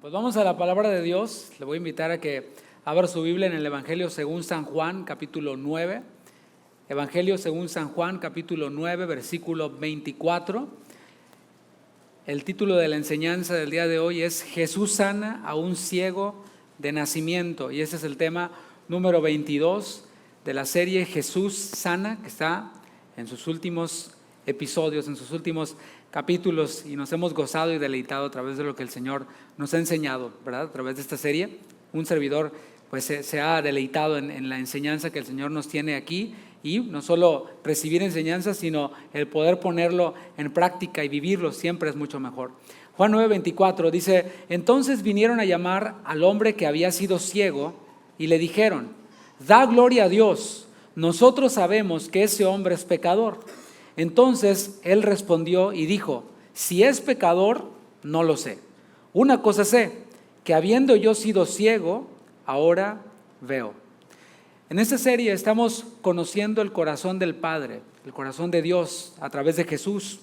Pues vamos a la palabra de Dios. Le voy a invitar a que abra su Biblia en el Evangelio según San Juan, capítulo 9. Evangelio según San Juan, capítulo 9, versículo 24. El título de la enseñanza del día de hoy es Jesús sana a un ciego de nacimiento. Y ese es el tema número 22 de la serie Jesús sana, que está en sus últimos episodios, en sus últimos capítulos, y nos hemos gozado y deleitado a través de lo que el Señor nos ha enseñado, ¿verdad? A través de esta serie, un servidor pues se ha deleitado en la enseñanza que el Señor nos tiene aquí, y no solo recibir enseñanza, sino el poder ponerlo en práctica y vivirlo siempre es mucho mejor. Juan 9:24 dice: entonces vinieron a llamar al hombre que había sido ciego y le dijeron: da gloria a Dios, nosotros sabemos que ese hombre es pecador. Entonces él respondió y dijo: si es pecador, no lo sé. Una cosa sé, que habiendo yo sido ciego, ahora veo. En esta serie estamos conociendo el corazón del Padre, el corazón de Dios a través de Jesús.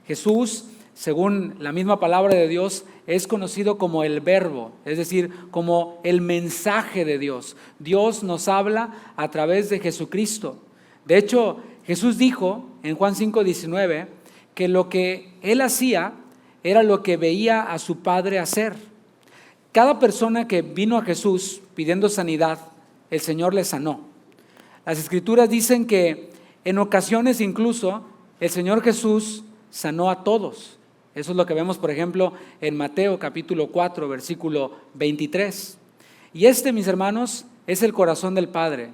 Jesús, según la misma palabra de Dios, es conocido como el Verbo, es decir, como el mensaje de Dios. Dios nos habla a través de Jesucristo. De hecho, Jesús dijo en Juan 5:19 que lo que Él hacía era lo que veía a su Padre hacer. Cada persona que vino a Jesús pidiendo sanidad, el Señor le sanó. Las Escrituras dicen que en ocasiones incluso el Señor Jesús sanó a todos. Eso es lo que vemos, por ejemplo, en Mateo capítulo 4, versículo 23. Y mis hermanos, es el corazón del Padre.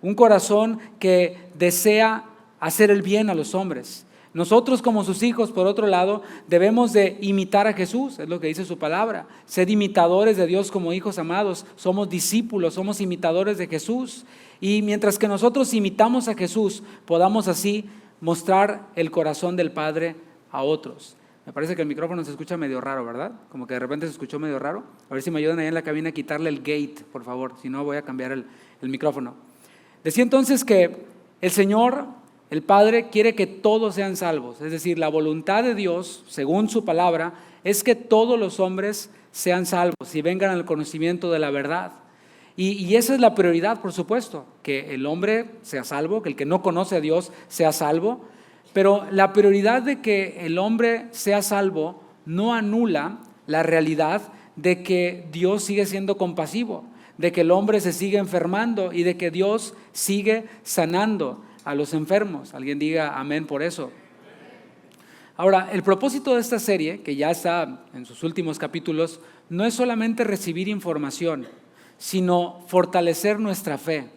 Un corazón que desea hacer el bien a los hombres. Nosotros como sus hijos, por otro lado, debemos de imitar a Jesús, es lo que dice su palabra. Ser imitadores de Dios como hijos amados. Somos discípulos, somos imitadores de Jesús. Y mientras que nosotros imitamos a Jesús, podamos así mostrar el corazón del Padre a otros. Me parece que el micrófono se escucha medio raro, ¿verdad? Como que de repente se escuchó medio raro. A ver si me ayudan ahí en la cabina a quitarle el gate, por favor. Si no, voy a cambiar el micrófono. Decía entonces que el Señor, el Padre, quiere que todos sean salvos. Es decir, la voluntad de Dios, según su palabra, es que todos los hombres sean salvos y vengan al conocimiento de la verdad. Y esa es la prioridad, por supuesto, que el hombre sea salvo, que el que no conoce a Dios sea salvo. Pero la prioridad de que el hombre sea salvo no anula la realidad de que Dios sigue siendo compasivo, de que el hombre se sigue enfermando y de que Dios sigue sanando a los enfermos. Alguien diga amén por eso. Ahora, el propósito de esta serie, que ya está en sus últimos capítulos, no es solamente recibir información, sino fortalecer nuestra fe.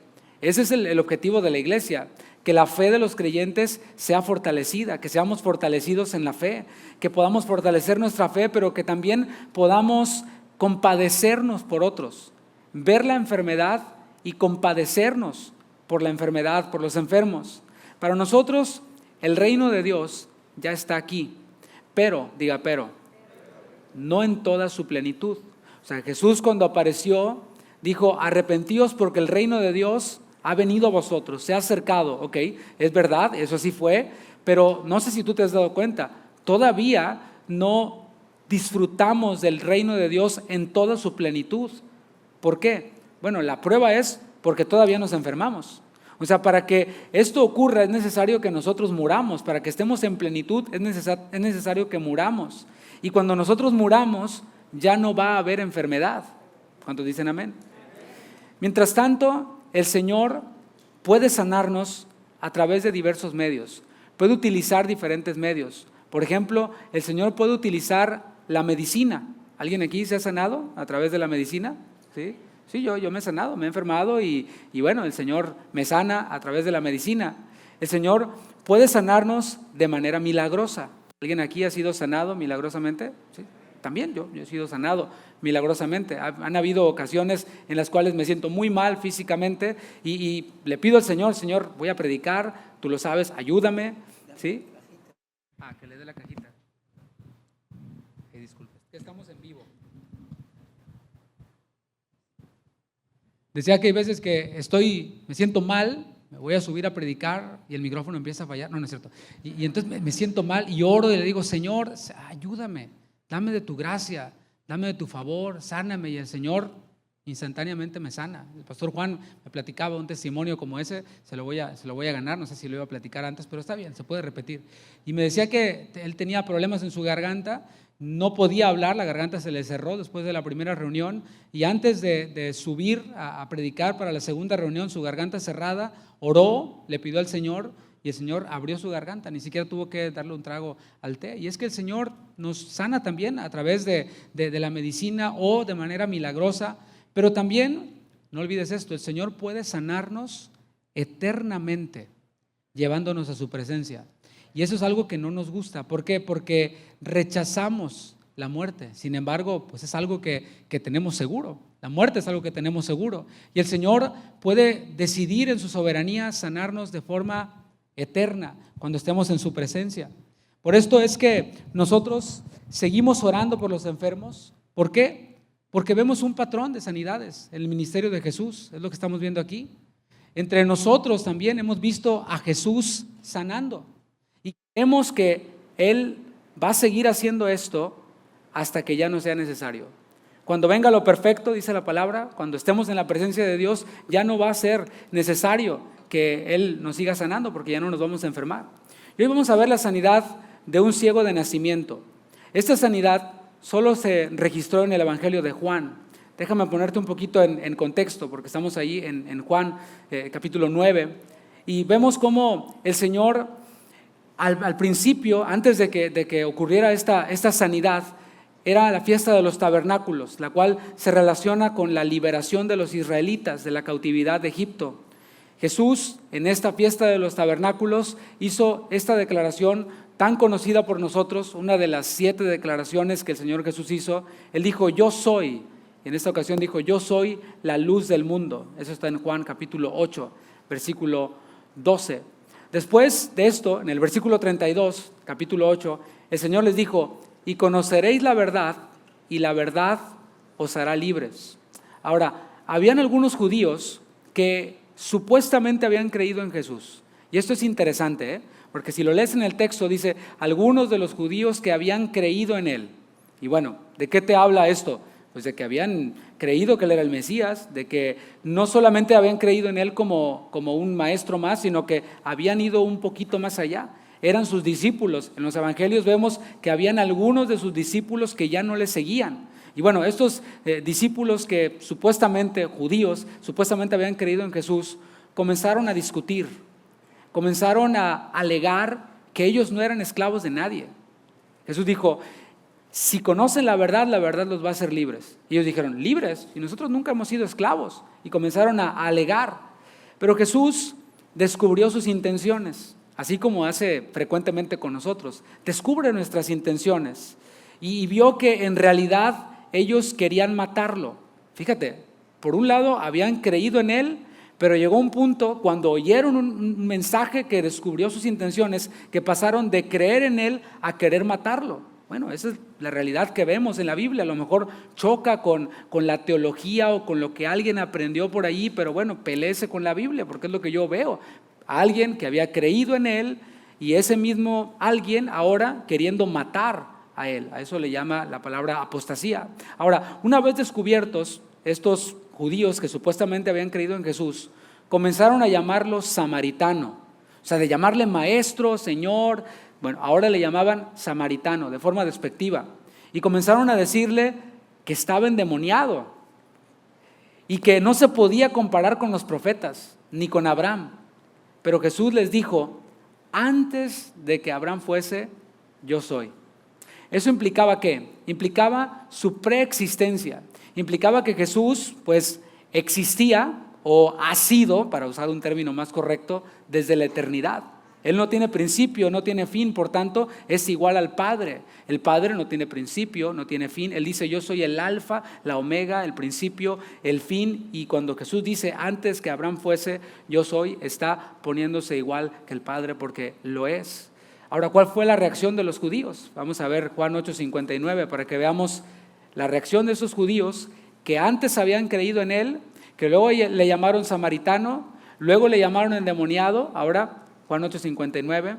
Ese es el objetivo de la iglesia, que la fe de los creyentes sea fortalecida, que seamos fortalecidos en la fe, que podamos fortalecer nuestra fe, pero que también podamos compadecernos por otros, ver la enfermedad y compadecernos por la enfermedad, por los enfermos. Para nosotros, el reino de Dios ya está aquí, pero, no en toda su plenitud. O sea, Jesús cuando apareció, dijo: arrepentíos porque el reino de Dios ha venido a vosotros, se ha acercado. Ok, es verdad, eso así fue, pero no sé si tú te has dado cuenta, todavía no disfrutamos del reino de Dios en toda su plenitud. ¿Por qué? Bueno, la prueba es porque todavía nos enfermamos. O sea, para que esto ocurra es necesario que nosotros muramos. Para que estemos en plenitud es necesario que muramos. Y cuando nosotros muramos ya no va a haber enfermedad. ¿Cuántos dicen amén? Mientras tanto, el Señor puede sanarnos a través de diversos medios. Puede utilizar diferentes medios. Por ejemplo, el Señor puede utilizar la medicina. ¿Alguien aquí se ha sanado a través de la medicina? Sí, yo me he sanado, me he enfermado y bueno, el Señor me sana a través de la medicina. El Señor puede sanarnos de manera milagrosa. ¿Alguien aquí ha sido sanado milagrosamente? Sí, también yo he sido sanado milagrosamente. Han habido ocasiones en las cuales me siento muy mal físicamente y le pido al Señor: Señor, voy a predicar, tú lo sabes, ayúdame. ¿Sí? Que le dé la cajita. Disculpe, estamos en vivo. Decía que hay veces que me siento mal, me voy a subir a predicar y el micrófono empieza a fallar. No es cierto. Y entonces me siento mal y oro y le digo: Señor, ayúdame, dame de tu gracia, dame de tu favor, sáname. Y el Señor instantáneamente me sana. El pastor Juan me platicaba un testimonio como ese, se lo voy a ganar, no sé si lo iba a platicar antes, pero está bien, se puede repetir. Y me decía que él tenía problemas en su garganta, no podía hablar, la garganta se le cerró después de la primera reunión, y antes de subir a predicar para la segunda reunión, su garganta cerrada, oró, le pidió al Señor, y el Señor abrió su garganta, ni siquiera tuvo que darle un trago al té. Y es que el Señor nos sana también a través de la medicina o de manera milagrosa, pero también, no olvides esto, el Señor puede sanarnos eternamente, llevándonos a su presencia. Y eso es algo que no nos gusta. ¿Por qué? Porque rechazamos la muerte. Sin embargo, pues es algo que tenemos seguro. La muerte es algo que tenemos seguro. Y el Señor puede decidir en su soberanía sanarnos de forma eterna cuando estemos en su presencia. Por esto es que nosotros seguimos orando por los enfermos. ¿Por qué? Porque vemos un patrón de sanidades en el ministerio de Jesús. Es lo que estamos viendo aquí. Entre nosotros también hemos visto a Jesús sanando. Y creemos que Él va a seguir haciendo esto hasta que ya no sea necesario. Cuando venga lo perfecto, dice la palabra, cuando estemos en la presencia de Dios, ya no va a ser necesario que Él nos siga sanando porque ya no nos vamos a enfermar. Y hoy vamos a ver la sanidad de un ciego de nacimiento. Esta sanidad solo se registró en el Evangelio de Juan. Déjame ponerte un poquito en contexto porque estamos ahí en Juan capítulo 9 y vemos cómo el Señor al principio, antes de que ocurriera esta sanidad, era la fiesta de los tabernáculos, la cual se relaciona con la liberación de los israelitas de la cautividad de Egipto. Jesús en esta fiesta de los tabernáculos hizo esta declaración tan conocida por nosotros, una de las 7 declaraciones que el Señor Jesús hizo. Él dijo, yo soy, y en esta ocasión dijo, yo soy la luz del mundo. Eso está en Juan capítulo 8, versículo 12. Después de esto, en el versículo 32, capítulo 8, el Señor les dijo, y conoceréis la verdad, y la verdad os hará libres. Ahora, habían algunos judíos que supuestamente habían creído en Jesús. Y esto es interesante, porque si lo lees en el texto, dice, algunos de los judíos que habían creído en Él. Y bueno, ¿de qué te habla esto? Pues de que habían creído que Él era el Mesías, de que no solamente habían creído en Él como un maestro más, sino que habían ido un poquito más allá. Eran sus discípulos. En los evangelios vemos que habían algunos de sus discípulos que ya no le seguían. Y bueno, estos discípulos que supuestamente, judíos, supuestamente habían creído en Jesús, comenzaron a discutir, comenzaron a alegar que ellos no eran esclavos de nadie. Jesús dijo, si conocen la verdad los va a hacer libres. Y ellos dijeron, ¿libres? Y nosotros nunca hemos sido esclavos. Y comenzaron a alegar. Pero Jesús descubrió sus intenciones, así como hace frecuentemente con nosotros. Descubre nuestras intenciones. Y vio que en realidad ellos querían matarlo. Fíjate, por un lado habían creído en Él, pero llegó un punto cuando oyeron un mensaje que descubrió sus intenciones, que pasaron de creer en Él a querer matarlo. Bueno, esa es la realidad que vemos en la Biblia. A lo mejor choca con la teología o con lo que alguien aprendió por ahí, pero bueno, peléese con la Biblia porque es lo que yo veo. Alguien que había creído en Él y ese mismo alguien ahora queriendo matar a Él. A eso le llama la palabra apostasía. Ahora, una vez descubiertos estos judíos que supuestamente habían creído en Jesús, comenzaron a llamarlo samaritano. O sea, de llamarle maestro, señor. Bueno, ahora le llamaban samaritano de forma despectiva y comenzaron a decirle que estaba endemoniado y que no se podía comparar con los profetas ni con Abraham. Pero Jesús les dijo, antes de que Abraham fuese, yo soy. ¿Eso implicaba qué? Implicaba su preexistencia. Implicaba que Jesús pues existía o ha sido, para usar un término más correcto, desde la eternidad. Él no tiene principio, no tiene fin, por tanto es igual al Padre. El Padre no tiene principio, no tiene fin. Él dice, yo soy el alfa, la omega, el principio, el fin. Y cuando Jesús dice, antes que Abraham fuese, yo soy, está poniéndose igual que el Padre porque lo es. Ahora, ¿cuál fue la reacción de los judíos? Vamos a ver Juan 8:59 para que veamos la reacción de esos judíos que antes habían creído en Él, que luego le llamaron samaritano, luego le llamaron endemoniado. Ahora Juan 8:59,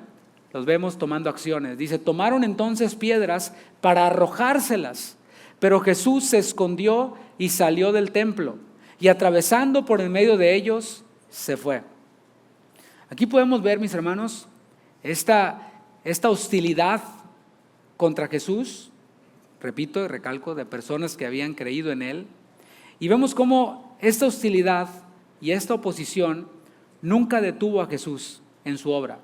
los vemos tomando acciones. Dice, tomaron entonces piedras para arrojárselas, Pero Jesús se escondió y salió del templo, y atravesando por en medio de ellos, se fue. Aquí podemos ver, mis hermanos, esta hostilidad contra Jesús, repito y recalco, de personas que habían creído en Él. Y vemos cómo esta hostilidad y esta oposición nunca detuvo a Jesús en su obra.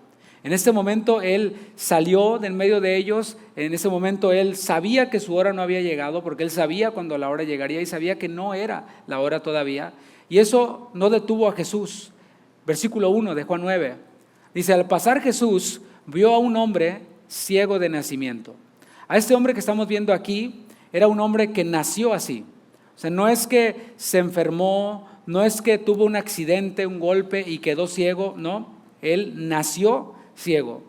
En este momento Él salió de en medio de ellos, en ese momento Él sabía que su hora no había llegado, porque Él sabía cuándo la hora llegaría y sabía que no era la hora todavía. Y eso no detuvo a Jesús. Versículo 1 de Juan 9, dice: al pasar Jesús vio a un hombre ciego de nacimiento. A este hombre que estamos viendo aquí era un hombre que nació así. O sea, no es que se enfermó, no es que tuvo un accidente, un golpe y quedó ciego, no, él nació ciego.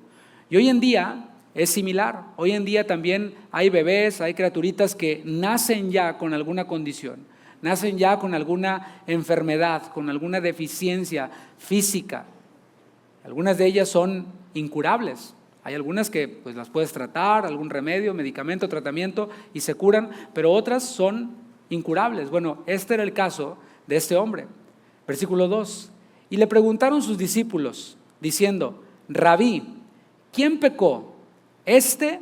Y hoy en día es similar. Hoy en día también hay bebés, hay criaturitas que nacen ya con alguna condición, nacen ya con alguna enfermedad, con alguna deficiencia física. Algunas de ellas son incurables. Hay algunas que pues las puedes tratar, algún remedio, medicamento, tratamiento y se curan, pero otras son incurables. Bueno, este era el caso de este hombre. Versículo 2. Y le preguntaron sus discípulos, diciendo: Rabí, ¿quién pecó, este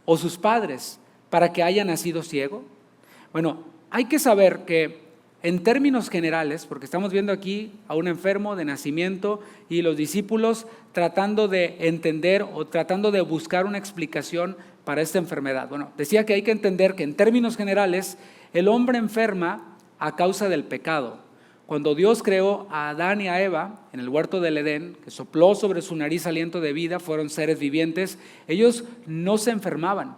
o sus padres, para que haya nacido ciego? Bueno, hay que saber que en términos generales, porque estamos viendo aquí a un enfermo de nacimiento y los discípulos tratando de entender o tratando de buscar una explicación para esta enfermedad. Bueno, decía que hay que entender que en términos generales el hombre enferma a causa del pecado. Cuando Dios creó a Adán y a Eva en el huerto del Edén, que sopló sobre su nariz aliento de vida, fueron seres vivientes, ellos no se enfermaban.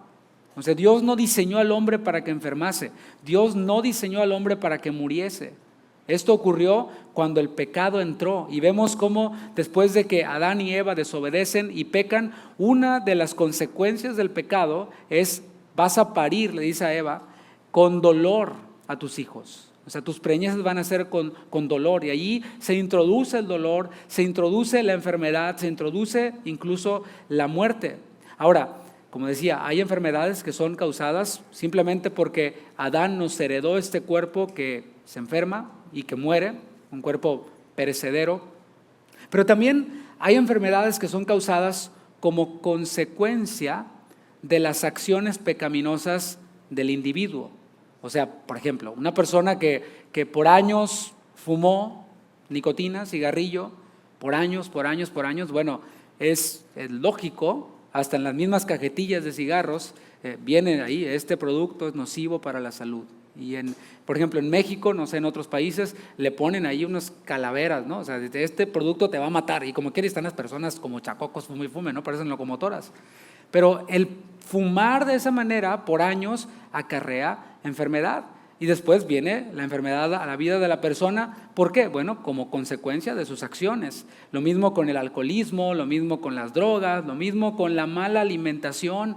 O sea, Dios no diseñó al hombre para que enfermase, Dios no diseñó al hombre para que muriese. Esto ocurrió cuando el pecado entró y vemos cómo después de que Adán y Eva desobedecen y pecan, una de las consecuencias del pecado es: vas a parir, le dice a Eva, con dolor a tus hijos. O sea, tus preñeces van a ser con dolor, y allí se introduce el dolor, se introduce la enfermedad, se introduce incluso la muerte. Ahora, como decía, hay enfermedades que son causadas simplemente porque Adán nos heredó este cuerpo que se enferma y que muere, un cuerpo perecedero. Pero también hay enfermedades que son causadas como consecuencia de las acciones pecaminosas del individuo. O sea, por ejemplo, una persona que por años fumó nicotina, cigarrillo, por años, bueno, es lógico. Hasta en las mismas cajetillas de cigarros viene ahí: este producto es nocivo para la salud. Y por ejemplo, en México, no sé, en otros países, le ponen ahí unas calaveras, ¿no? O sea, este producto te va a matar. Y como quiera están las personas como chacocos, fume y fume, ¿no? Parecen locomotoras. Pero el fumar de esa manera por años acarrea enfermedad. Y después viene la enfermedad a la vida de la persona. ¿Por qué? Bueno, como consecuencia de sus acciones. Lo mismo con el alcoholismo, lo mismo con las drogas, lo mismo con la mala alimentación,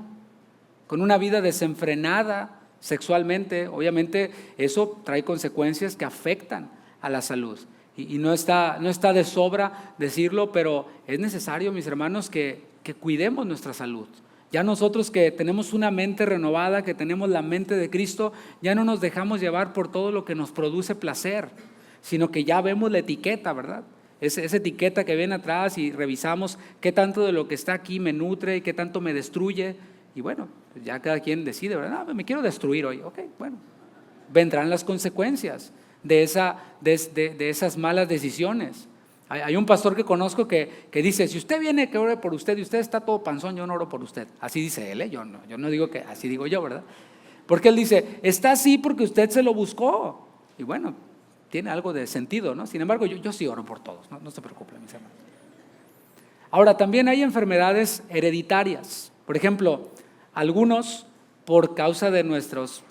con una vida desenfrenada sexualmente. Obviamente eso trae consecuencias que afectan a la salud. Y no está de sobra decirlo, pero es necesario, mis hermanos, que cuidemos nuestra salud. Ya nosotros que tenemos una mente renovada, que tenemos la mente de Cristo, ya no nos dejamos llevar por todo lo que nos produce placer, sino que ya vemos la etiqueta, ¿verdad? Esa etiqueta que viene atrás y revisamos qué tanto de lo que está aquí me nutre y qué tanto me destruye. Y bueno, ya cada quien decide, ¿verdad? No, me quiero destruir hoy. Ok, bueno, vendrán las consecuencias de esas malas decisiones. Hay un pastor que conozco que dice: si usted viene que ore por usted y usted está todo panzón, yo no oro por usted. Así dice él, ¿eh? Yo no digo que así digo yo, ¿verdad? Porque él dice: está así porque usted se lo buscó. Y bueno, tiene algo de sentido, ¿no? Sin embargo, yo sí oro por todos, no se preocupen, mis hermanos. Ahora, también hay enfermedades hereditarias. Por ejemplo, algunos, por causa de nuestros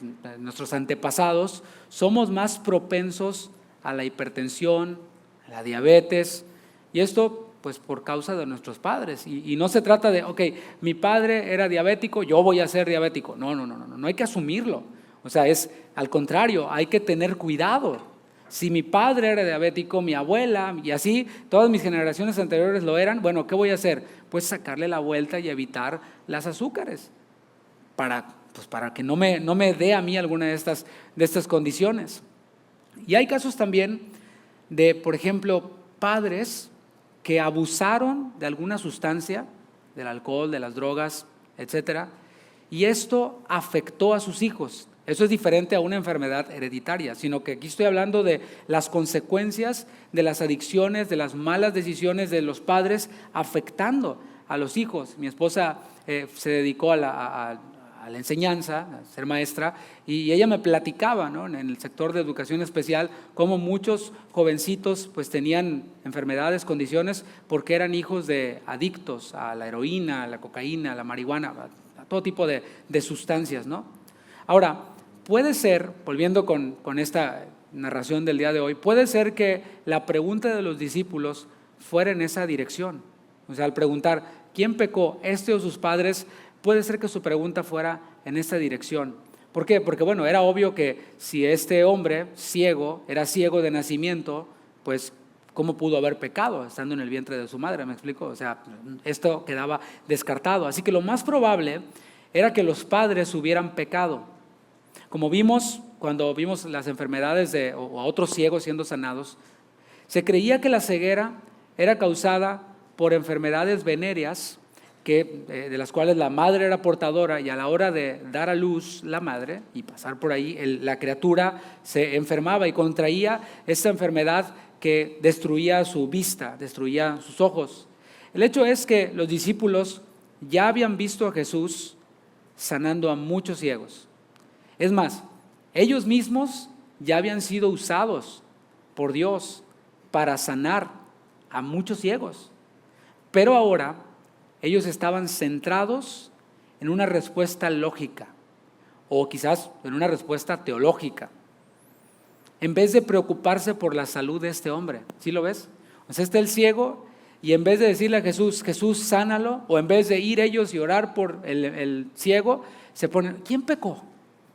antepasados, somos más propensos a la hipertensión, la diabetes, y esto pues por causa de nuestros padres. Y no se trata de, ok, mi padre era diabético, yo voy a ser diabético. No hay que asumirlo. O sea, es al contrario, hay que tener cuidado. Si mi padre era diabético, mi abuela y así, todas mis generaciones anteriores lo eran, bueno, ¿qué voy a hacer? Pues sacarle la vuelta y evitar las azúcares para pues para que no me dé a mí alguna de estas condiciones. Y hay casos también de, por ejemplo, padres que abusaron de alguna sustancia, del alcohol, de las drogas, etcétera, y esto afectó a sus hijos. Eso es diferente a una enfermedad hereditaria, sino que aquí estoy hablando de las consecuencias de las adicciones, de las malas decisiones de los padres afectando a los hijos. Mi esposa se dedicó a la enseñanza, a ser maestra, y ella me platicaba, ¿no?, en el sector de educación especial, cómo muchos jovencitos pues tenían enfermedades, condiciones, porque eran hijos de adictos a la heroína, a la cocaína, a la marihuana, a todo tipo de sustancias, ¿no? Ahora, puede ser, volviendo con esta narración del día de hoy, puede ser que la pregunta de los discípulos fuera en esa dirección. O sea, al preguntar, ¿quién pecó, este o sus padres? Puede ser que su pregunta fuera en esta dirección. ¿Por qué? Porque bueno, era obvio que si este hombre ciego, era ciego de nacimiento, pues ¿cómo pudo haber pecado estando en el vientre de su madre? ¿Me explico? O sea, esto quedaba descartado. Así que lo más probable era que los padres hubieran pecado. Como vimos cuando vimos las enfermedades o a otros ciegos siendo sanados, se creía que la ceguera era causada por enfermedades venéreas de las cuales la madre era portadora, y a la hora de dar a luz la madre y pasar por ahí, la criatura se enfermaba y contraía esta enfermedad que destruía su vista, destruía sus ojos. El hecho es que los discípulos ya habían visto a Jesús sanando a muchos ciegos. Es más, ellos mismos ya habían sido usados por Dios para sanar a muchos ciegos. Pero ahora ellos estaban centrados en una respuesta lógica o quizás en una respuesta teológica, en vez de preocuparse por la salud de este hombre. ¿Sí lo ves? O sea, está el ciego y en vez de decirle a Jesús, Jesús, sánalo, o en vez de ir ellos y orar por el ciego, se ponen, ¿quién pecó?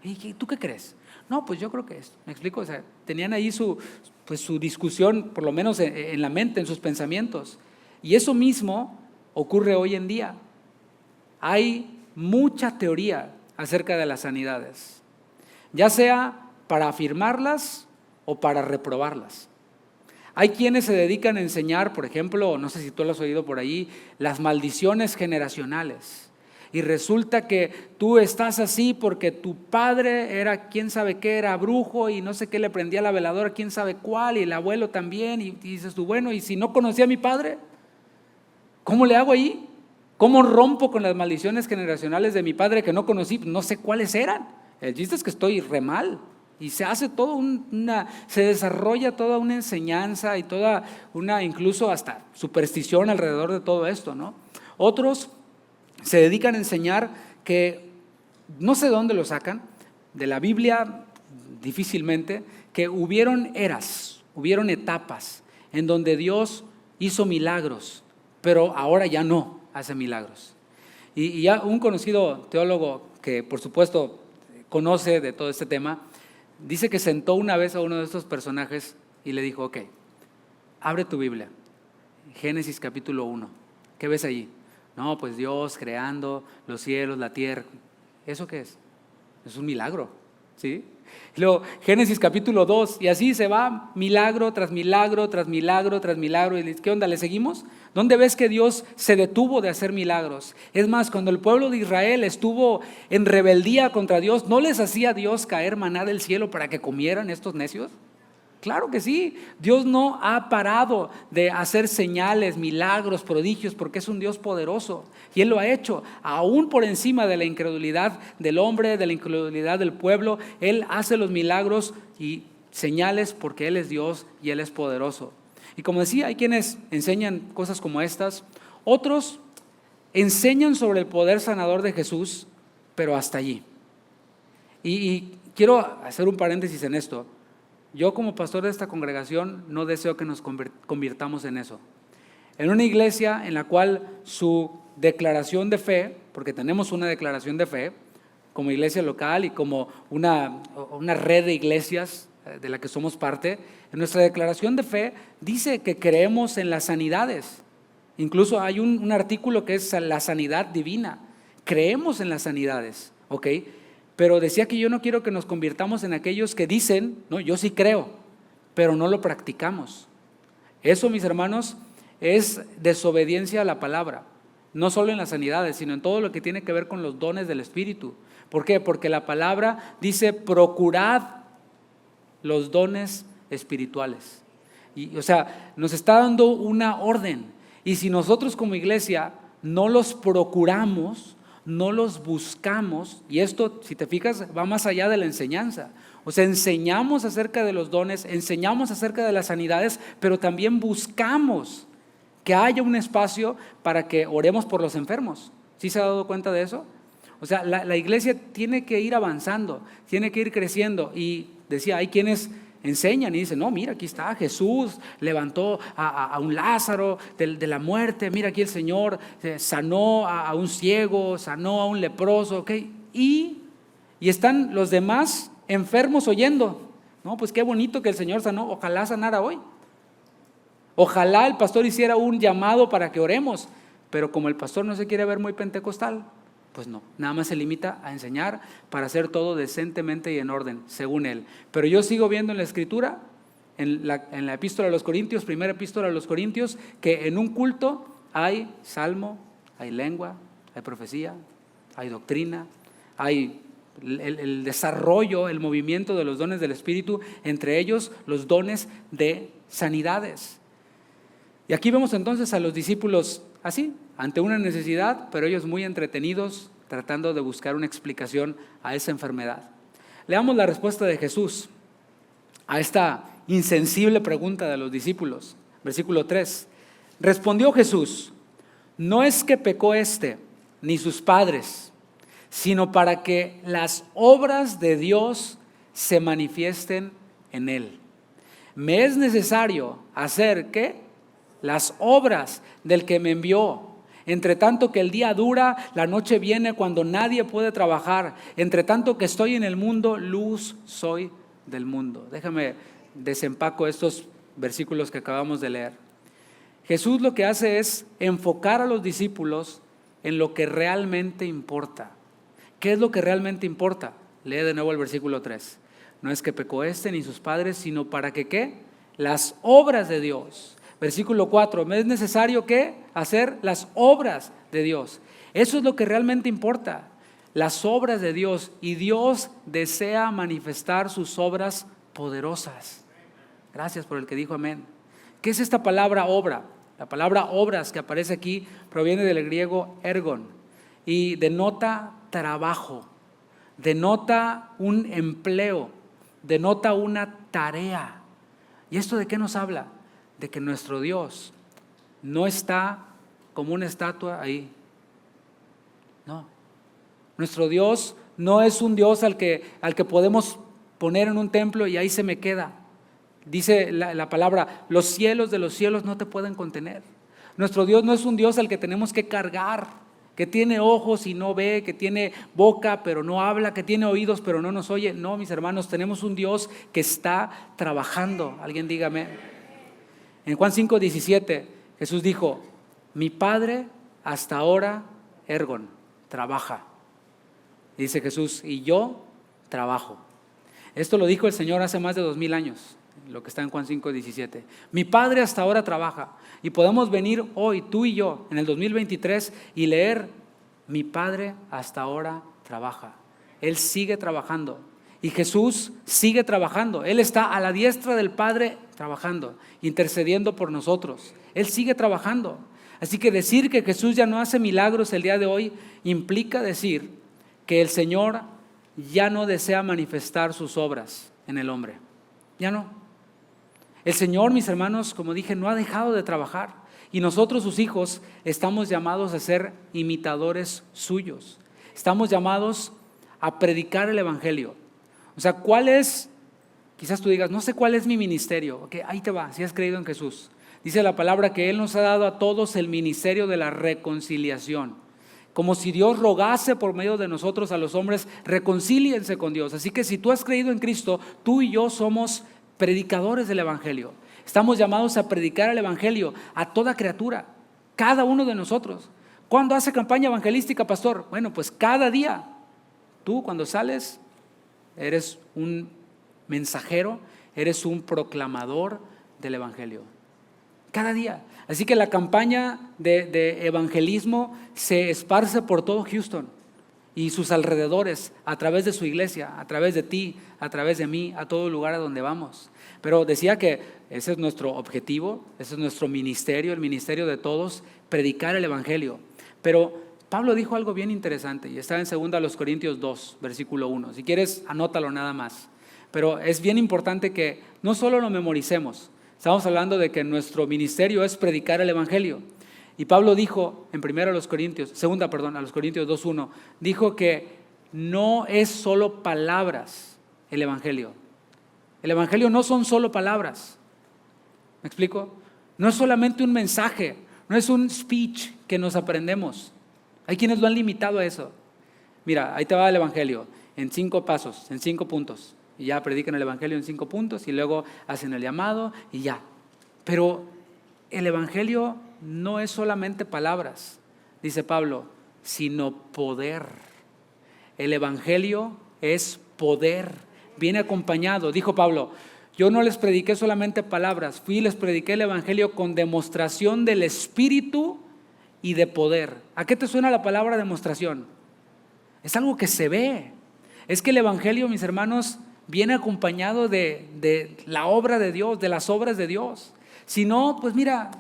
¿Y tú qué crees? No, pues yo creo que esto. ¿Me explico? O sea, tenían ahí su discusión, por lo menos en la mente, en sus pensamientos. Y eso mismo ocurre hoy en día. Hay mucha teoría acerca de las sanidades, ya sea para afirmarlas o para reprobarlas. Hay quienes se dedican a enseñar, por ejemplo, no sé si tú lo has oído por ahí, las maldiciones generacionales. Y resulta que tú estás así porque tu padre era quién sabe qué, era brujo y no sé qué le prendía la veladora, quién sabe cuál, y el abuelo también. Y dices tú, bueno, ¿y si no conocía a mi padre? ¿Cómo le hago ahí? ¿Cómo rompo con las maldiciones generacionales de mi padre que no conocí? No sé cuáles eran. El chiste es que estoy re mal. Y se hace se desarrolla toda una enseñanza y toda una, incluso hasta superstición alrededor de todo esto, ¿no? Otros se dedican a enseñar que, no sé de dónde lo sacan, de la Biblia difícilmente, que hubieron eras, hubieron etapas en donde Dios hizo milagros, pero ahora ya no hace milagros. Y ya un conocido teólogo que por supuesto conoce de todo este tema, dice que sentó una vez a uno de estos personajes y le dijo, ok, abre tu Biblia, Génesis capítulo 1, ¿qué ves allí? No, pues Dios creando los cielos, la tierra. ¿Eso qué es? Es un milagro, ¿sí? Luego Génesis capítulo 2, y así se va milagro tras milagro, tras milagro, tras milagro. ¿Y qué onda? ¿Le seguimos? ¿Dónde ves que Dios se detuvo de hacer milagros? Es más, cuando el pueblo de Israel estuvo en rebeldía contra Dios, ¿no les hacía Dios caer maná del cielo para que comieran estos necios? Claro que sí, Dios no ha parado de hacer señales, milagros, prodigios, porque es un Dios poderoso y Él lo ha hecho, aún por encima de la incredulidad del hombre, de la incredulidad del pueblo. Él hace los milagros y señales porque Él es Dios y Él es poderoso. Y como decía, hay quienes enseñan cosas como estas, otros enseñan sobre el poder sanador de Jesús, pero hasta allí. Y quiero hacer un paréntesis en esto. Yo como pastor de esta congregación no deseo que nos convirtamos en eso. En una iglesia en la cual su declaración de fe, porque tenemos una declaración de fe como iglesia local y como una red de iglesias de la que somos parte, en nuestra declaración de fe dice que creemos en las sanidades. Incluso hay un artículo que es la sanidad divina. Creemos en las sanidades, ¿ok? Pero decía que yo no quiero que nos convirtamos en aquellos que dicen, no, yo sí creo, pero no lo practicamos. Eso, mis hermanos, es desobediencia a la palabra, no solo en las sanidades, sino en todo lo que tiene que ver con los dones del Espíritu. ¿Por qué? Porque la palabra dice, procurad los dones espirituales. Y, o sea, nos está dando una orden. Y si nosotros como iglesia no los procuramos, no los buscamos, y esto, si te fijas, va más allá de la enseñanza. O sea, enseñamos acerca de los dones, enseñamos acerca de las sanidades, pero también buscamos que haya un espacio para que oremos por los enfermos. ¿Sí se ha dado cuenta de eso? O sea, la iglesia tiene que ir avanzando, tiene que ir creciendo. Y decía, hay quienes enseñan y dicen, no, mira, aquí está, Jesús levantó a un Lázaro de la muerte, mira aquí el Señor sanó a un ciego, sanó a un leproso, ¿ok? Y están los demás enfermos oyendo, no, pues qué bonito que el Señor sanó, ojalá sanara hoy. Ojalá el pastor hiciera un llamado para que oremos, pero como el pastor no se quiere ver muy pentecostal, pues no, nada más se limita a enseñar para hacer todo decentemente y en orden, según él. Pero yo sigo viendo en la Escritura, en la epístola a los Corintios, primera epístola a los Corintios, que en un culto hay salmo, hay lengua, hay profecía, hay doctrina, hay el desarrollo, el movimiento de los dones del Espíritu, entre ellos los dones de sanidades. Y aquí vemos entonces a los discípulos así, ante una necesidad, pero ellos muy entretenidos, tratando de buscar una explicación a esa enfermedad. Leamos la respuesta de Jesús a esta insensible pregunta de los discípulos. Versículo 3. Respondió Jesús, no es que pecó ni sus padres, sino para que las obras de Dios se manifiesten en él. Me es necesario hacer, ¿qué? Las obras del que me envió. Entre tanto que el día dura, la noche viene cuando nadie puede trabajar. Entre tanto que estoy en el mundo, luz soy del mundo. Déjame desempaco estos versículos que acabamos de leer. Jesús lo que hace es enfocar a los discípulos en lo que realmente importa. ¿Qué es lo que realmente importa? Lee de nuevo el versículo 3. No es que pecó ni sus padres, sino para que ¿qué? Las obras de Dios. Versículo 4, me es necesario ¿qué? Hacer las obras de Dios. Eso es lo que realmente importa, las obras de Dios. Y Dios desea manifestar sus obras poderosas. Gracias por el que dijo amén. ¿Qué es esta palabra obra? La palabra obras que aparece aquí proviene del griego ergon y denota trabajo, denota un empleo, denota una tarea. ¿Y esto de qué nos habla? De que nuestro Dios no está como una estatua ahí. No. Nuestro Dios no es un Dios al que podemos poner en un templo y ahí se me queda. Dice la palabra, los cielos de los cielos no te pueden contener. Nuestro Dios no es un Dios al que tenemos que cargar, que tiene ojos y no ve, que tiene boca pero no habla, que tiene oídos pero no nos oye. No, mis hermanos, tenemos un Dios que está trabajando. Alguien dígame. En Juan 5:17, Jesús dijo, mi Padre hasta ahora, ergon, trabaja. Y dice Jesús, y yo trabajo. Esto lo dijo el Señor hace más de 2000 años, lo que está en Juan 5:17. Mi Padre hasta ahora trabaja. Y podemos venir hoy, tú y yo, en el 2023, y leer, mi Padre hasta ahora trabaja. Él sigue trabajando. Y Jesús sigue trabajando. Él está a la diestra del Padre trabajando, intercediendo por nosotros. Él sigue trabajando. Así que decir que Jesús ya no hace milagros el día de hoy implica decir que el Señor ya no desea manifestar sus obras en el hombre. Ya no. El Señor, mis hermanos, como dije, no ha dejado de trabajar. Y nosotros, sus hijos, estamos llamados a ser imitadores suyos. Estamos llamados a predicar el Evangelio. O sea, ¿cuál es? Quizás tú digas, no sé cuál es mi ministerio. Ok, ahí te va, si has creído en Jesús. Dice la palabra que Él nos ha dado a todos el ministerio de la reconciliación. Como si Dios rogase por medio de nosotros a los hombres, reconcíliense con Dios. Así que si tú has creído en Cristo, tú y yo somos predicadores del Evangelio. Estamos llamados a predicar el Evangelio a toda criatura, cada uno de nosotros. ¿Cuándo hace campaña evangelística, pastor? Bueno, pues cada día. Tú cuando sales eres un mensajero, eres un proclamador del Evangelio. Cada día. Así que la campaña de evangelismo se esparce por todo Houston y sus alrededores, a través de su iglesia, a través de ti, a través de mí, a todo lugar a donde vamos. Pero decía que ese es nuestro objetivo, ese es nuestro ministerio, el ministerio de todos, predicar el Evangelio. Pero Pablo dijo algo bien interesante y está en 2 Corintios 2, versículo 1. Si quieres, anótalo nada más. Pero es bien importante que no solo lo memoricemos. Estamos hablando de que nuestro ministerio es predicar el Evangelio. Y Pablo dijo en 2 Corintios 2:1, dijo que no es solo palabras el Evangelio. El Evangelio no son solo palabras. ¿Me explico? No es solamente un mensaje, no es un speech que nos aprendemos. Hay quienes lo han limitado a eso. Mira, ahí te va el Evangelio en 5 pasos, en 5 puntos. Y ya predican el Evangelio en 5 puntos y luego hacen el llamado y ya. Pero el Evangelio no es solamente palabras, dice Pablo, sino poder. El Evangelio es poder, viene acompañado. Dijo Pablo, yo no les prediqué solamente palabras, fui y les prediqué el Evangelio con demostración del Espíritu y de poder. ¿A qué te suena la palabra demostración? Es algo que se ve. Es que el Evangelio, mis hermanos, viene acompañado de la obra de Dios, de las obras de Dios. Si no, pues mira,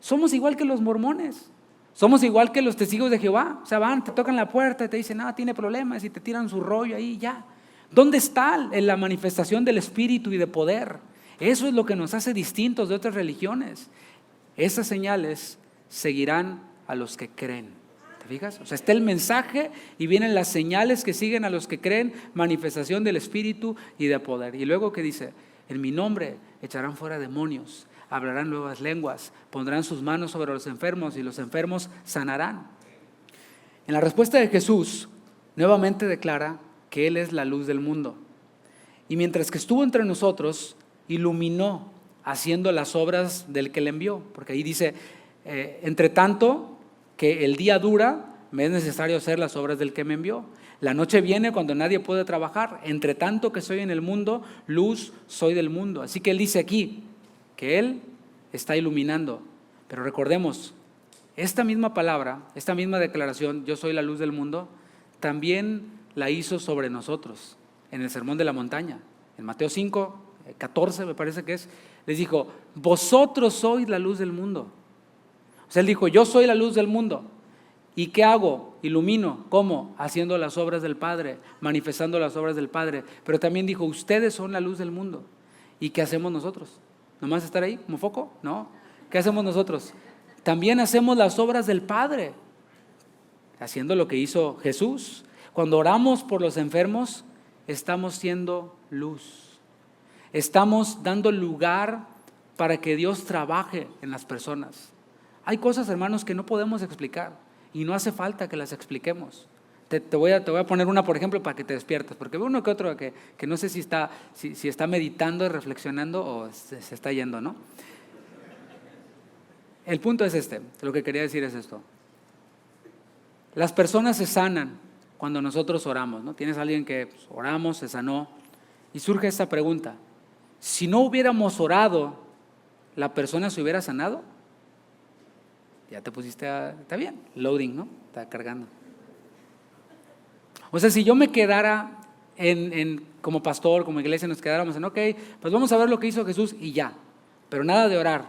somos igual que los mormones, somos igual que los testigos de Jehová. O sea, van, te tocan la puerta y te dicen, tiene problemas, y te tiran su rollo ahí y ya. ¿Dónde está la manifestación del Espíritu y de poder? Eso es lo que nos hace distintos de otras religiones. Esas señales seguirán a los que creen. ¿Te fijas? O sea, está el mensaje y vienen las señales que siguen a los que creen, manifestación del Espíritu y de poder. Y luego, ¿qué dice? En mi nombre echarán fuera demonios, hablarán nuevas lenguas, pondrán sus manos sobre los enfermos y los enfermos sanarán. En la respuesta de Jesús, nuevamente declara que Él es la luz del mundo. Y mientras que estuvo entre nosotros, iluminó haciendo las obras del que le envió. Porque ahí dice, entre tanto que el día dura, me es necesario hacer las obras del que me envió. La noche viene cuando nadie puede trabajar. Entre tanto que soy en el mundo, luz soy del mundo. Así que Él dice aquí que Él está iluminando. Pero recordemos, esta misma palabra, esta misma declaración, yo soy la luz del mundo, también la hizo sobre nosotros en el Sermón de la Montaña. En Mateo 5, 14 me parece que es, les dijo, vosotros sois la luz del mundo. O sea, Él dijo, yo soy la luz del mundo. ¿Y qué hago? Ilumino. ¿Cómo? Haciendo las obras del Padre, manifestando las obras del Padre. Pero también dijo, ustedes son la luz del mundo. ¿Y qué hacemos nosotros? ¿Nomás estar ahí como foco? No. ¿Qué hacemos nosotros? También hacemos las obras del Padre, haciendo lo que hizo Jesús. Cuando oramos por los enfermos, estamos siendo luz. Estamos dando lugar para que Dios trabaje en las personas. Hay cosas, hermanos, que no podemos explicar y no hace falta que las expliquemos. Te voy a poner una, por ejemplo, para que te despiertes, porque veo uno que otro que no sé si está meditando y reflexionando o se está yendo, ¿no? El punto es lo que quería decir es esto. Las personas se sanan cuando nosotros oramos, ¿no? Tienes a alguien que oramos, se sanó, y surge esta pregunta: si no hubiéramos orado, ¿la persona se hubiera sanado? Ya te pusiste está bien, loading, ¿no? Está cargando. O sea, si yo me quedara como pastor, como iglesia, nos quedáramos en, ok, pues vamos a ver lo que hizo Jesús y ya, pero nada de orar.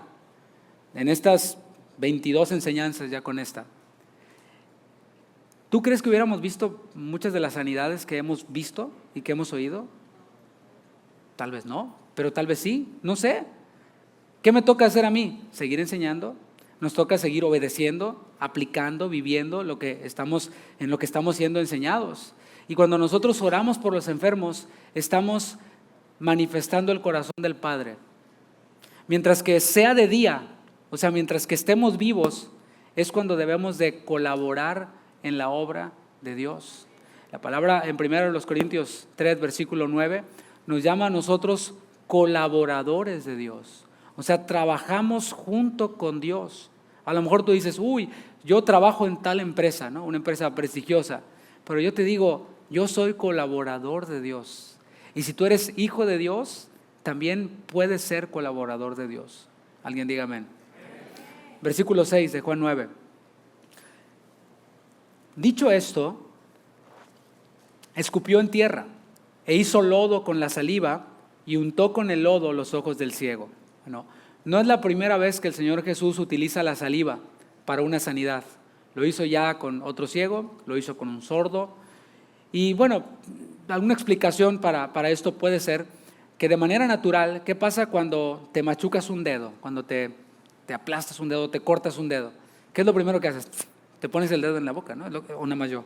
En estas 22 enseñanzas, ya con esta, ¿tú crees que hubiéramos visto muchas de las sanidades que hemos visto y que hemos oído? Tal vez no, pero tal vez sí, no sé. ¿Qué me toca hacer a mí? Seguir enseñando. Nos toca seguir obedeciendo, aplicando, viviendo en lo que estamos siendo enseñados. Y cuando nosotros oramos por los enfermos, estamos manifestando el corazón del Padre. Mientras que sea de día, o sea, mientras que estemos vivos, es cuando debemos de colaborar en la obra de Dios. La palabra en 1 Corintios 3, versículo 9, nos llama a nosotros colaboradores de Dios. O sea, trabajamos junto con Dios. A lo mejor tú dices, yo trabajo en tal empresa, ¿no? Una empresa prestigiosa. Pero yo te digo, Yo soy colaborador de Dios. Y si tú eres hijo de Dios, también puedes ser colaborador de Dios. Alguien diga amén. Versículo 6 de Juan 9. Dicho esto, escupió en tierra e hizo lodo con la saliva y untó con el lodo los ojos del ciego. Bueno, no es la primera vez que el Señor Jesús utiliza la saliva para una sanidad. Lo hizo ya con otro ciego, lo hizo con un sordo. Y bueno, alguna explicación para esto puede ser que de manera natural, ¿qué pasa cuando te machucas un dedo? Cuando te aplastas un dedo, te cortas un dedo. ¿Qué es lo primero que haces? Te pones el dedo en la boca, ¿no? O nada más yo.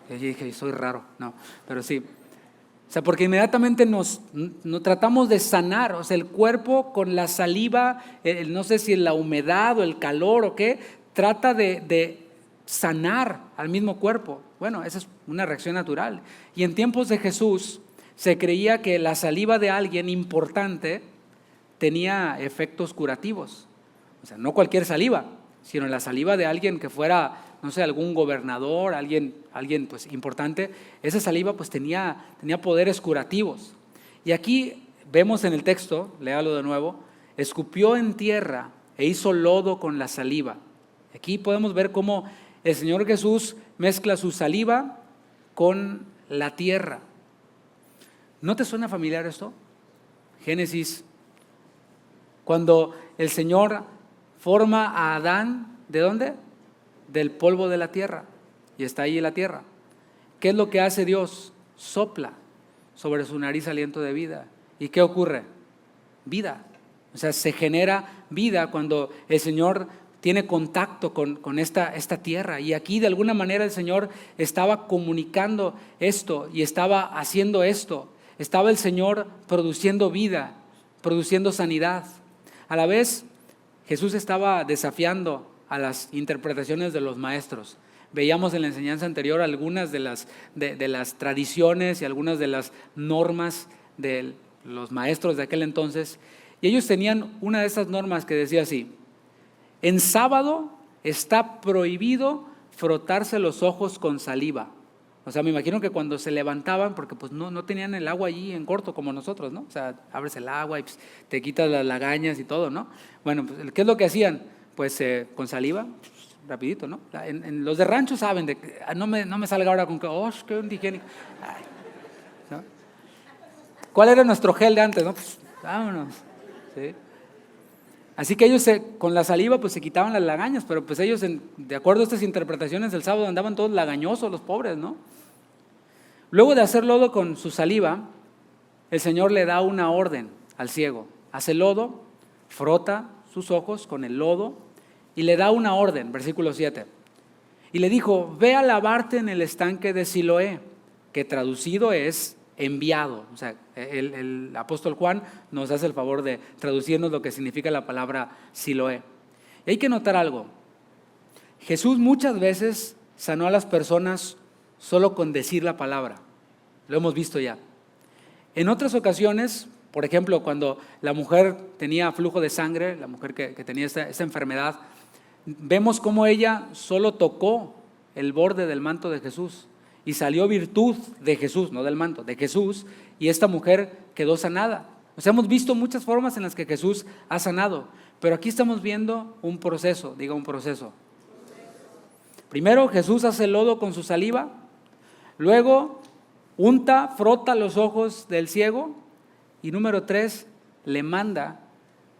Yo dije, soy raro. No, pero sí. O sea, porque inmediatamente nos tratamos de sanar, o sea, el cuerpo con la saliva, no sé si la humedad o el calor o qué, trata de sanar al mismo cuerpo. Bueno, esa es una reacción natural. Y en tiempos de Jesús se creía que la saliva de alguien importante tenía efectos curativos. O sea, no cualquier saliva, sino la saliva de alguien que fuera, no sé, algún gobernador, alguien pues importante. Esa saliva pues tenía poderes curativos. Y aquí vemos en el texto, léalo de nuevo, escupió en tierra e hizo lodo con la saliva. Aquí podemos ver cómo el Señor Jesús mezcla su saliva con la tierra. ¿No te suena familiar esto? Génesis, cuando el Señor forma a Adán, ¿de dónde? Del polvo de la tierra, y está ahí en la tierra. ¿Qué es lo que hace Dios? Sopla sobre su nariz aliento de vida. ¿Y qué ocurre? Vida. O sea, se genera vida cuando el Señor tiene contacto con esta tierra. Y aquí de alguna manera el Señor estaba comunicando esto y estaba haciendo esto. Estaba el Señor produciendo vida, produciendo sanidad. A la vez, Jesús estaba desafiando a las interpretaciones de los maestros. Veíamos en la enseñanza anterior algunas de las tradiciones y algunas de las normas de los maestros de aquel entonces. Y ellos tenían una de esas normas que decía así: en sábado está prohibido frotarse los ojos con saliva. O sea, me imagino que cuando se levantaban, porque pues no tenían el agua allí en corto como nosotros, ¿no? O sea, abres el agua y pues, te quitas las lagañas y todo, ¿no? Bueno, pues, ¿qué es lo que hacían? Pues con saliva, pues, rapidito, ¿no? En los de rancho saben, no me salga ahora con que, qué antihigiénico. ¿No? ¿Cuál era nuestro gel de antes, no? Pues, vámonos, ¿sí? Así que ellos con la saliva pues se quitaban las lagañas, pero pues ellos de acuerdo a estas interpretaciones del sábado andaban todos lagañosos los pobres, ¿no? Luego de hacer lodo con su saliva, el Señor le da una orden al ciego. Hace lodo, frota sus ojos con el lodo y le da una orden, versículo 7. Y le dijo, ve a lavarte en el estanque de Siloé, que traducido es enviado. O sea, el apóstol Juan nos hace el favor de traducirnos lo que significa la palabra Siloé. Y hay que notar algo. Jesús muchas veces sanó a las personas solo con decir la palabra. Lo hemos visto ya. En otras ocasiones, por ejemplo, cuando la mujer tenía flujo de sangre, la mujer que tenía esta enfermedad, vemos cómo ella solo tocó el borde del manto de Jesús. Y salió virtud de Jesús, no del manto, de Jesús, y esta mujer quedó sanada. O sea, hemos visto muchas formas en las que Jesús ha sanado, pero aquí estamos viendo un proceso, diga un proceso. Primero Jesús hace lodo con su saliva, luego frota los ojos del ciego, y número 3, le manda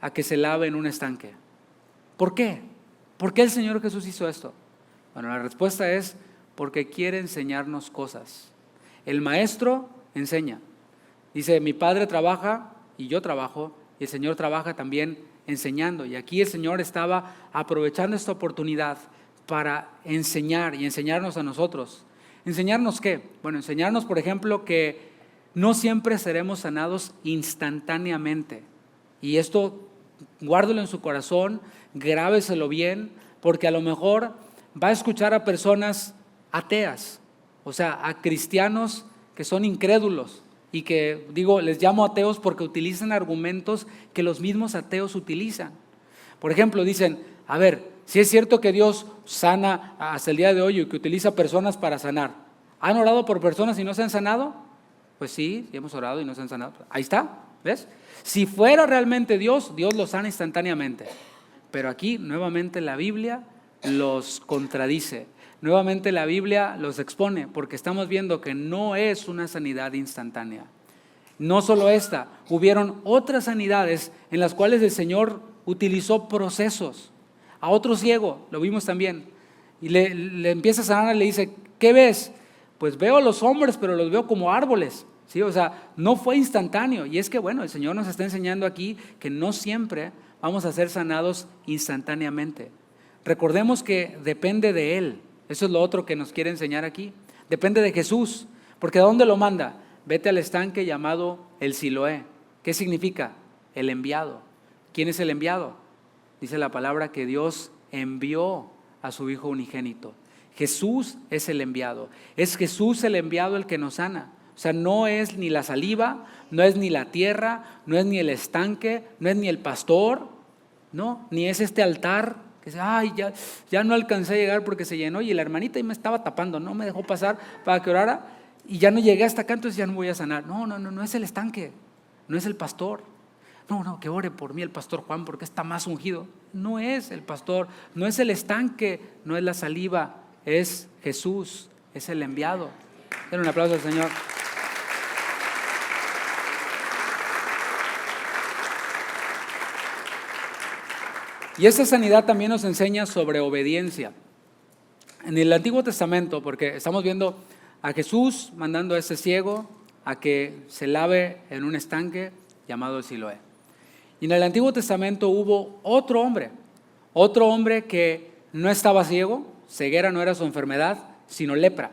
a que se lave en un estanque. ¿Por qué? ¿Por qué el Señor Jesús hizo esto? Bueno, la respuesta es porque quiere enseñarnos cosas. El maestro enseña. Dice, mi Padre trabaja y yo trabajo, y el Señor trabaja también enseñando. Y aquí el Señor estaba aprovechando esta oportunidad para enseñar y enseñarnos a nosotros. ¿Enseñarnos qué? Bueno, enseñarnos, por ejemplo, que no siempre seremos sanados instantáneamente. Y esto, guárdelo en su corazón, grábeselo bien, porque a lo mejor va a escuchar a personas ateas, o sea, a cristianos que son incrédulos y que, les llamo ateos porque utilizan argumentos que los mismos ateos utilizan. Por ejemplo, dicen, a ver, si es cierto que Dios sana hasta el día de hoy y que utiliza personas para sanar, ¿Han orado por personas y no se han sanado? Pues sí, hemos orado y no se han sanado. Ahí está, ¿ves? Si fuera realmente Dios, Dios los sana instantáneamente. Pero aquí nuevamente la Biblia los contradice. Nuevamente la Biblia los expone porque estamos viendo que no es una sanidad instantánea. No solo esta, hubieron otras sanidades en las cuales el Señor utilizó procesos. A otro ciego, lo vimos también, y le empieza a sanar, le dice, ¿qué ves? Pues veo a los hombres, pero los veo como árboles. ¿Sí? O sea, no fue instantáneo. Y es que bueno, el Señor nos está enseñando aquí que no siempre vamos a ser sanados instantáneamente. Recordemos que depende de Él. Eso es lo otro que nos quiere enseñar aquí. Depende de Jesús. Porque ¿a dónde lo manda? Vete al estanque llamado el Siloé. ¿Qué significa? El enviado. ¿Quién es el enviado? Dice la palabra que Dios envió a su Hijo unigénito. Jesús es el enviado. Es Jesús el enviado el que nos sana. O sea, no es ni la saliva, no es ni la tierra, no es ni el estanque, no es ni el pastor, no, ni es este altar que dice, ay, ya no alcancé a llegar porque se llenó y la hermanita ahí me estaba tapando, no me dejó pasar para que orara y ya no llegué hasta acá, entonces ya no voy a sanar. No es el estanque, no es el pastor. No, que ore por mí el pastor Juan porque está más ungido. No es el pastor, no es el estanque, no es la saliva, es Jesús, es el enviado. Denle un aplauso al Señor. Y esa sanidad también nos enseña sobre obediencia. En el Antiguo Testamento, porque estamos viendo a Jesús mandando a ese ciego a que se lave en un estanque llamado el Siloé. Y en el Antiguo Testamento hubo otro hombre que no estaba ciego, ceguera no era su enfermedad, sino lepra.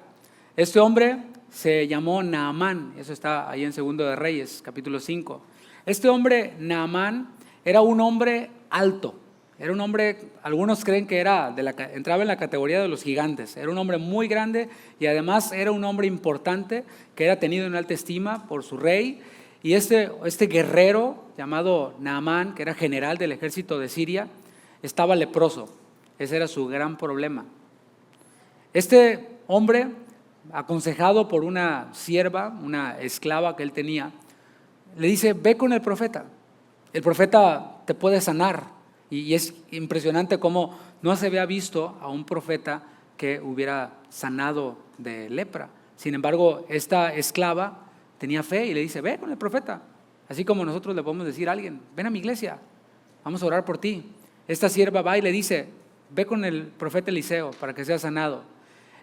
Este hombre se llamó Naamán, eso está ahí en 2 de Reyes, capítulo 5. Este hombre, Naamán, era un hombre alto. Era un hombre, algunos creen que entraba en la categoría de los gigantes. Era un hombre muy grande y además era un hombre importante que era tenido en alta estima por su rey. Y este guerrero llamado Naamán, que era general del ejército de Siria, estaba leproso. Ese era su gran problema. Este hombre, aconsejado por una sierva, una esclava que él tenía, le dice, ve con el profeta. El profeta te puede sanar. Y es impresionante cómo no se había visto a un profeta que hubiera sanado de lepra. Sin embargo, esta esclava tenía fe y le dice, ve con el profeta. Así como nosotros le podemos decir a alguien, ven a mi iglesia, vamos a orar por ti. Esta sierva va y le dice, ve con el profeta Eliseo para que sea sanado.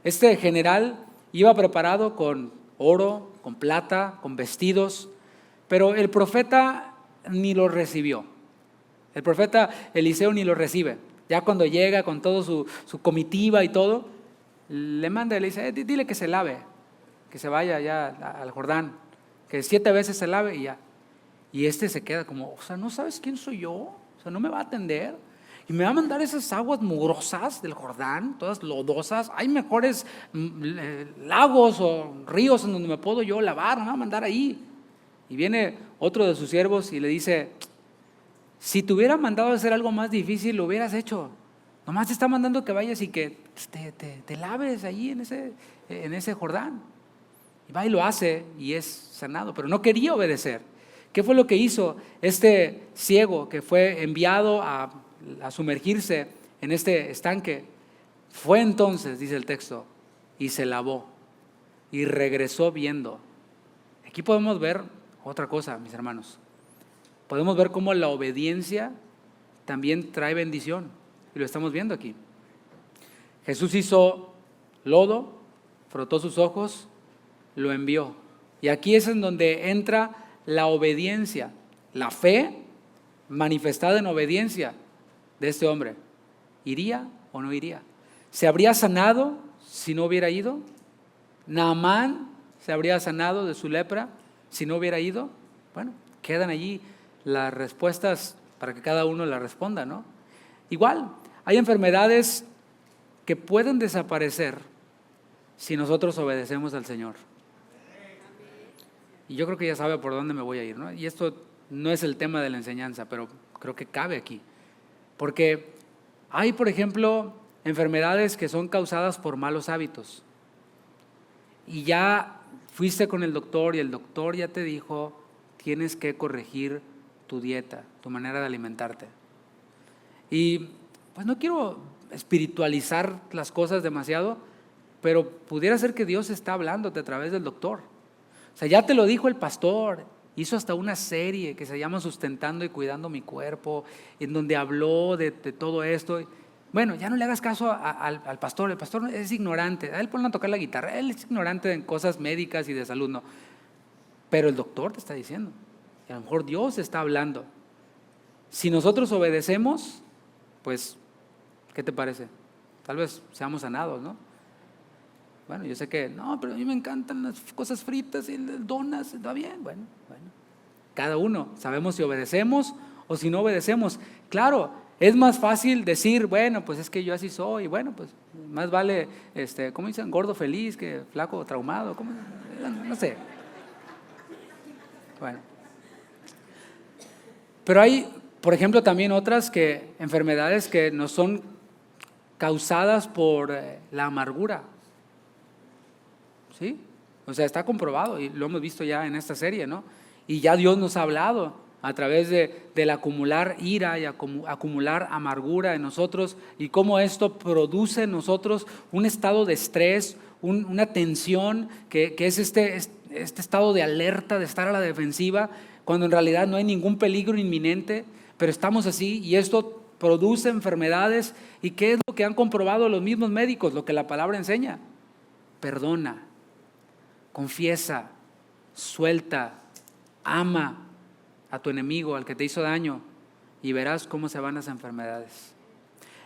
Este general iba preparado con oro, con plata, con vestidos, pero el profeta ni lo recibió. El profeta Eliseo ni lo recibe. Ya cuando llega con todo su comitiva y todo, le manda y le dice, dile que se lave, que se vaya ya al Jordán, que 7 veces se lave y ya. Y este se queda como, o sea, ¿no sabes quién soy yo? O sea, ¿no me va a atender? Y me va a mandar esas aguas mugrosas del Jordán, todas lodosas. Hay mejores lagos o ríos en donde me puedo yo lavar, no me va a mandar ahí. Y viene otro de sus siervos y le dice, si te hubiera mandado a hacer algo más difícil, lo hubieras hecho. Nomás te está mandando que vayas y que te laves ahí en ese Jordán. Y va y lo hace y es sanado, pero no quería obedecer. ¿Qué fue lo que hizo este ciego que fue enviado a sumergirse en este estanque? Fue entonces, dice el texto, y se lavó y regresó viendo. Aquí podemos ver otra cosa, mis hermanos. Podemos ver cómo la obediencia también trae bendición. Y lo estamos viendo aquí. Jesús hizo lodo, frotó sus ojos, lo envió. Y aquí es en donde entra la obediencia, la fe manifestada en obediencia de este hombre. ¿Iría o no iría? ¿Se habría sanado si no hubiera ido? ¿Naamán se habría sanado de su lepra si no hubiera ido? Bueno, quedan allí las respuestas para que cada uno las responda, ¿no? Igual, hay enfermedades que pueden desaparecer si nosotros obedecemos al Señor. Y yo creo que ya sabe por dónde me voy a ir, ¿no? Y esto no es el tema de la enseñanza, pero creo que cabe aquí. Porque hay, por ejemplo, enfermedades que son causadas por malos hábitos. y ya fuiste con el doctor y el doctor ya te dijo, tienes que corregir tu dieta, tu manera de alimentarte. Y pues no quiero espiritualizar las cosas demasiado, pero pudiera ser que Dios está hablándote a través del doctor. O sea, ya te lo dijo el pastor, hizo hasta una serie que se llama Sustentando y Cuidando mi Cuerpo, en donde habló de todo esto. Bueno, ya no le hagas caso al pastor, el pastor es ignorante, a él ponen a tocar la guitarra, él es ignorante en cosas médicas y de salud, no. Pero el doctor te está diciendo, y a lo mejor Dios está hablando. Si nosotros obedecemos, pues, ¿qué te parece? Tal vez seamos sanados, ¿no? Bueno, yo sé que, no, pero a mí me encantan las cosas fritas y las donas, está bien, bueno. Cada uno, sabemos si obedecemos o si no obedecemos. Claro, es más fácil decir, bueno, pues es que yo así soy, bueno, pues más vale, ¿cómo dicen? Gordo feliz que flaco traumado, ¿cómo? No sé. Bueno. Pero hay, por ejemplo, también otras enfermedades que no son causadas por la amargura. ¿Sí? O sea, está comprobado y lo hemos visto ya en esta serie, ¿no? Y ya Dios nos ha hablado a través del acumular ira y acumular amargura en nosotros y cómo esto produce en nosotros un estado de estrés, una tensión que es este estado de alerta, de estar a la defensiva, cuando en realidad no hay ningún peligro inminente, pero estamos así y esto produce enfermedades. ¿Y qué es lo que han comprobado los mismos médicos? Lo que la palabra enseña: perdona, confiesa, suelta, ama a tu enemigo, al que te hizo daño, y verás cómo se van las enfermedades.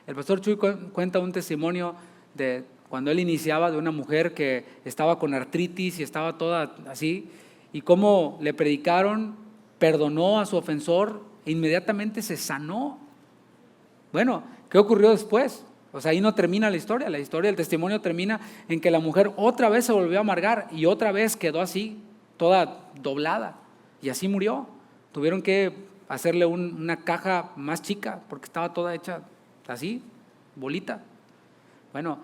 El pastor Chuy cuenta un testimonio de cuando él iniciaba, de una mujer que estaba con artritis y estaba toda así, y cómo le predicaron, perdonó a su ofensor e inmediatamente se sanó. Bueno, ¿qué ocurrió después? O sea, ahí no termina la historia, el testimonio termina en que la mujer otra vez se volvió a amargar y otra vez quedó así, toda doblada, y así murió. Tuvieron que hacerle una caja más chica porque estaba toda hecha así, bolita. Bueno,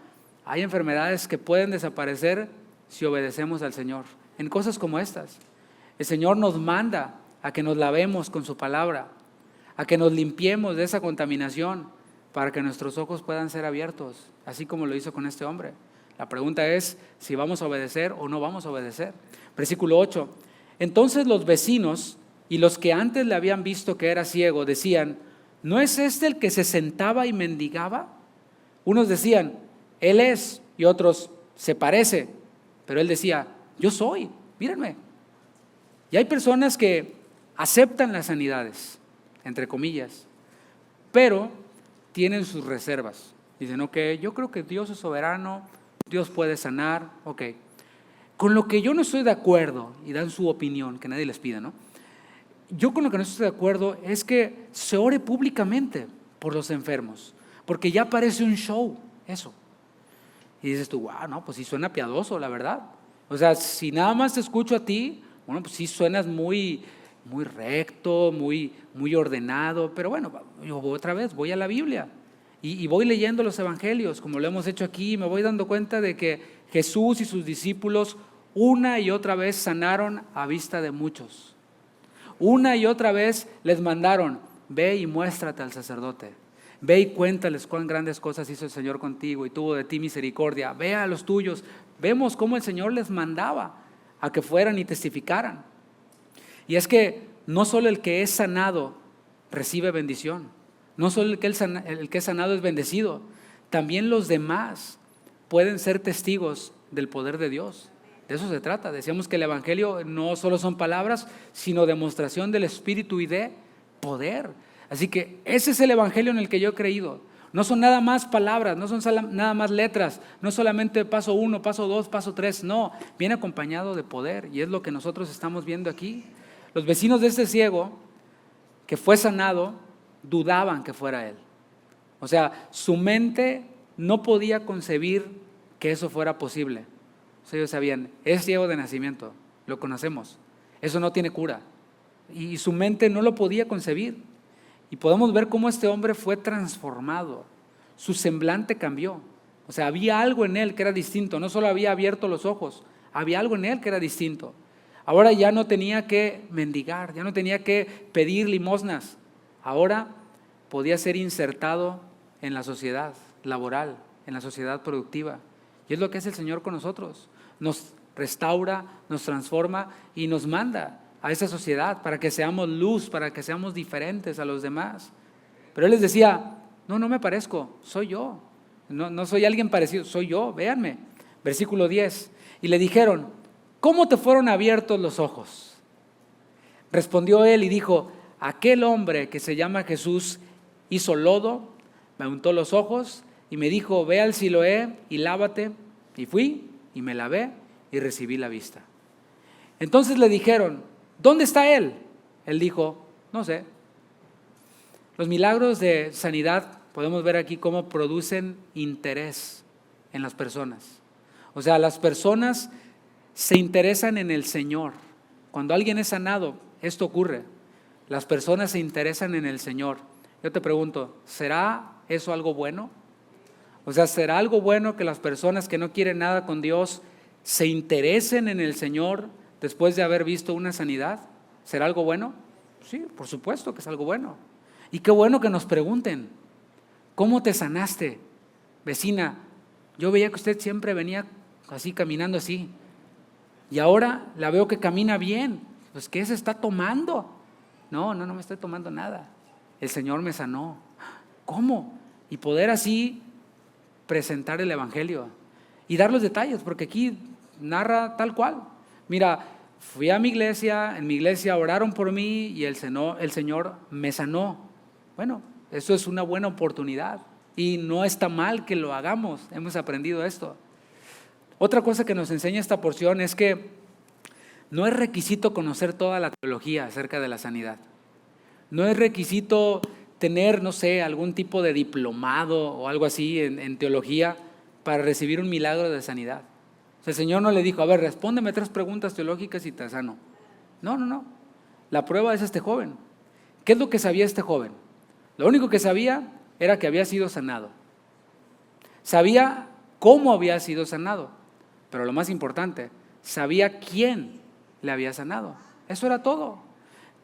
hay enfermedades que pueden desaparecer si obedecemos al Señor. En cosas como estas, el Señor nos manda a que nos lavemos con su palabra, a que nos limpiemos de esa contaminación, para que nuestros ojos puedan ser abiertos, así como lo hizo con este hombre. La pregunta es si vamos a obedecer o no vamos a obedecer. Versículo 8. Entonces los vecinos y los que antes le habían visto que era ciego decían, ¿no es este el que se sentaba y mendigaba? Unos decían, él es, y otros, se parece. Pero él decía, yo soy, mírenme. Y hay personas que aceptan las sanidades, entre comillas, pero tienen sus reservas. Dicen, ok, yo creo que Dios es soberano, Dios puede sanar, ok. Con lo que yo no estoy de acuerdo, y dan su opinión, que nadie les pida, ¿no? Yo con lo que no estoy de acuerdo es que se ore públicamente por los enfermos, porque ya parece un show, eso. Y dices tú, wow, no, pues sí suena piadoso, la verdad. O sea, si nada más te escucho a ti, bueno, pues sí suenas muy recto, muy ordenado, pero bueno, yo otra vez voy a la Biblia y voy leyendo los evangelios, como lo hemos hecho aquí, y me voy dando cuenta de que Jesús y sus discípulos una y otra vez sanaron a vista de muchos. Una y otra vez les mandaron, ve y muéstrate al sacerdote, ve y cuéntales cuán grandes cosas hizo el Señor contigo y tuvo de ti misericordia, ve a los tuyos. Vemos cómo el Señor les mandaba a que fueran y testificaran. Y es que no solo el que es sanado recibe bendición, no solo el que es sanado es bendecido, también los demás pueden ser testigos del poder de Dios. De eso se trata. Decíamos que el evangelio no solo son palabras, sino demostración del Espíritu y de poder. Así que ese es el evangelio en el que yo he creído. No son nada más palabras, no son nada más letras, no solamente paso 1, paso 2, paso 3, no, viene acompañado de poder y es lo que nosotros estamos viendo aquí. Los vecinos de este ciego que fue sanado dudaban que fuera él. O sea, su mente no podía concebir que eso fuera posible. O sea, ellos sabían, es ciego de nacimiento, lo conocemos, eso no tiene cura. Y su mente no lo podía concebir. Y podemos ver cómo este hombre fue transformado, su semblante cambió. O sea, había algo en él que era distinto, no solo había abierto los ojos, Había algo en él que era distinto. Ahora ya no tenía que mendigar, ya no tenía que pedir limosnas. Ahora podía ser insertado en la sociedad laboral, en la sociedad productiva. Y es lo que hace el Señor con nosotros. Nos restaura, nos transforma y nos manda a esa sociedad para que seamos luz, para que seamos diferentes a los demás. Pero Él les decía, no me parezco, soy yo. No soy alguien parecido, soy yo, véanme. Versículo 10. Y le dijeron, ¿cómo te fueron abiertos los ojos? Respondió él y dijo, aquel hombre que se llama Jesús hizo lodo, me untó los ojos y me dijo, ve al Siloé y lávate. Y fui y me lavé y recibí la vista. Entonces le dijeron, ¿dónde está él? Él dijo, no sé. Los milagros de sanidad podemos ver aquí cómo producen interés en las personas. O sea, las personas se interesan en el Señor. Cuando alguien es sanado, esto ocurre. Las personas se interesan en el Señor. Yo te pregunto, ¿será eso algo bueno? O sea, ¿será algo bueno que las personas que no quieren nada con Dios se interesen en el Señor después de haber visto una sanidad? ¿Será algo bueno? Sí, por supuesto que es algo bueno. Y qué bueno que nos pregunten, ¿cómo te sanaste? Vecina, yo veía que usted siempre venía así, caminando así. Y ahora la veo que camina bien. Pues, ¿qué se está tomando? No me estoy tomando nada. El Señor me sanó. ¿Cómo? Y poder así presentar el Evangelio y dar los detalles, porque aquí narra tal cual. Mira, fui a mi iglesia, en mi iglesia oraron por mí y el Señor me sanó. Bueno, eso es una buena oportunidad y no está mal que lo hagamos. Hemos aprendido esto. Otra cosa que nos enseña esta porción es que no es requisito conocer toda la teología acerca de la sanidad. No es requisito tener, no sé, algún tipo de diplomado o algo así en teología para recibir un milagro de sanidad. O sea, el Señor no le dijo, a ver, respóndeme 3 preguntas teológicas y te sano. No. La prueba es este joven. ¿Qué es lo que sabía este joven? Lo único que sabía era que había sido sanado. Sabía cómo había sido sanado, pero lo más importante, sabía quién le había sanado. Eso era todo.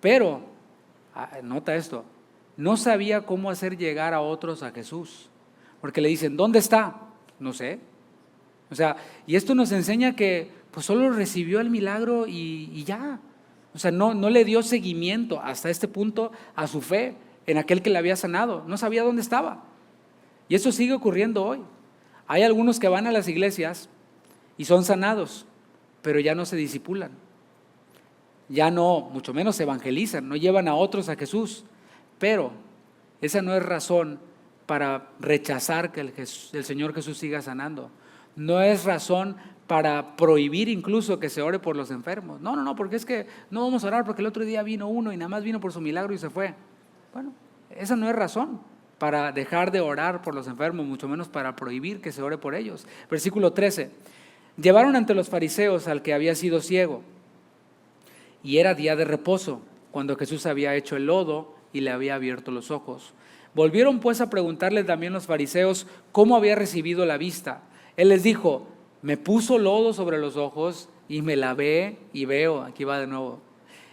Pero, nota esto, no sabía cómo hacer llegar a otros a Jesús. Porque le dicen, ¿dónde está? No sé. O sea, y esto nos enseña que pues solo recibió el milagro y ya. O sea, no le dio seguimiento hasta este punto a su fe en aquel que le había sanado. No sabía dónde estaba. Y eso sigue ocurriendo hoy. Hay algunos que van a las iglesias y son sanados, pero ya no se discipulan. Ya no, mucho menos se evangelizan, no llevan a otros a Jesús. Pero esa no es razón para rechazar que el Señor Jesús siga sanando. No es razón para prohibir incluso que se ore por los enfermos. No, porque es que no vamos a orar porque el otro día vino uno y nada más vino por su milagro y se fue. Bueno, esa no es razón para dejar de orar por los enfermos, mucho menos para prohibir que se ore por ellos. Versículo 13. Llevaron ante los fariseos al que había sido ciego y era día de reposo, cuando Jesús había hecho el lodo y le había abierto los ojos. Volvieron pues a preguntarle también los fariseos cómo había recibido la vista. Él les dijo, me puso lodo sobre los ojos y me lavé y veo. Aquí va de nuevo.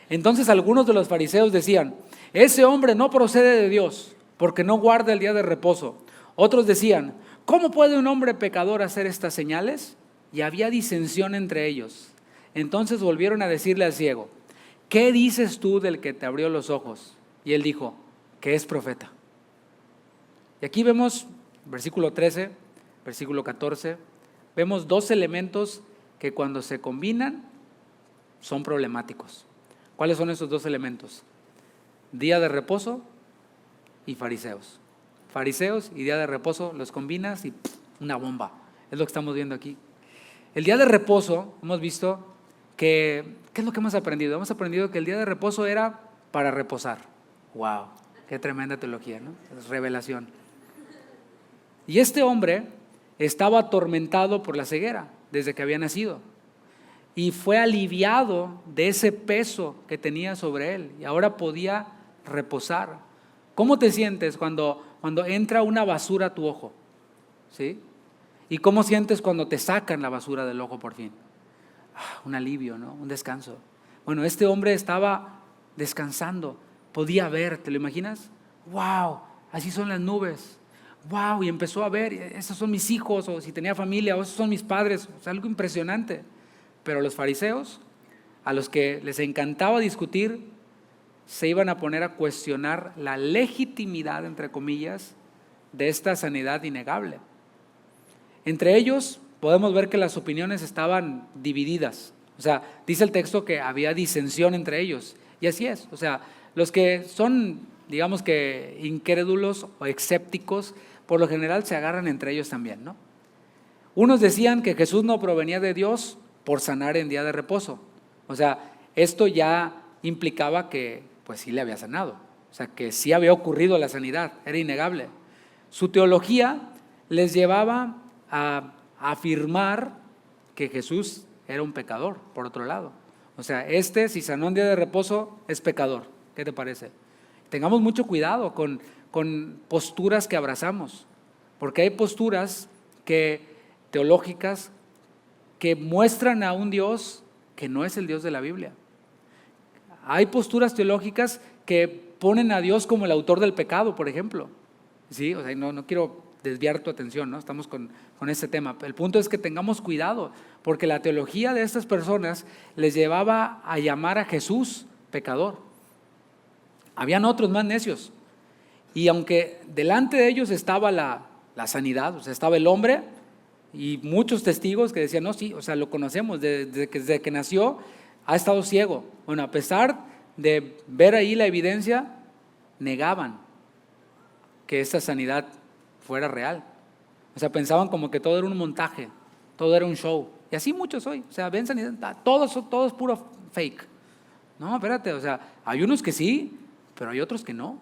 Entonces algunos de los fariseos decían, ese hombre no procede de Dios, porque no guarda el día de reposo. Otros decían, ¿cómo puede un hombre pecador hacer estas señales? Y había disensión entre ellos. Entonces volvieron a decirle al ciego, ¿qué dices tú del que te abrió los ojos? Y él dijo, que es profeta. Y aquí vemos, versículo 13, versículo 14, vemos 2 elementos que cuando se combinan son problemáticos. ¿Cuáles son esos 2 elementos? Día de reposo y fariseos. Fariseos y día de reposo los combinas y una bomba. Es lo que estamos viendo aquí. El día de reposo, hemos visto que, ¿qué es lo que hemos aprendido? Hemos aprendido que el día de reposo era para reposar. ¡Wow! ¡Qué tremenda teología!, ¿no? Es revelación. Y este hombre estaba atormentado por la ceguera desde que había nacido. Y fue aliviado de ese peso que tenía sobre él. Y ahora podía reposar. ¿Cómo te sientes cuando entra una basura a tu ojo? ¿Sí? ¿Y cómo sientes cuando te sacan la basura del ojo por fin? un alivio, ¿no? Un descanso. Bueno, este hombre estaba descansando, podía ver, ¿te lo imaginas? ¡Wow! Así son las nubes. ¡Wow! Y empezó a ver, esos son mis hijos, o si tenía familia, o esos son mis padres, o sea, algo impresionante. Pero los fariseos, a los que les encantaba discutir, se iban a poner a cuestionar la legitimidad, entre comillas, de esta sanidad innegable. Entre ellos podemos ver que las opiniones estaban divididas. O sea, dice el texto que había disensión entre ellos. Y así es. O sea, los que son, digamos que incrédulos o escépticos, por lo general se agarran entre ellos también, ¿no? Unos decían que Jesús no provenía de Dios por sanar en día de reposo. O sea, esto ya implicaba que pues sí le había sanado. O sea, que sí había ocurrido la sanidad, era innegable. Su teología les llevaba a afirmar que Jesús era un pecador, por otro lado. O sea, si sanó en día de reposo, es pecador. ¿Qué te parece? Tengamos mucho cuidado con posturas que abrazamos, porque hay posturas teológicas que muestran a un Dios que no es el Dios de la Biblia. Hay posturas teológicas que ponen a Dios como el autor del pecado, por ejemplo. ¿Sí? O sea, no quiero desviar tu atención, ¿no? Estamos con este tema. El punto es que tengamos cuidado, porque la teología de estas personas les llevaba a llamar a Jesús pecador. Habían otros más necios, y aunque delante de ellos estaba la sanidad, o sea, estaba el hombre y muchos testigos que decían, no, sí, o sea, lo conocemos, desde que nació ha estado ciego. Bueno, a pesar de ver ahí la evidencia, negaban que esa sanidad fuera real. O sea, pensaban como que todo era un montaje, todo era un show. Y así muchos hoy, o sea, ven sanidad, todo es puro fake. No, espérate, o sea, hay unos que sí, pero hay otros que no.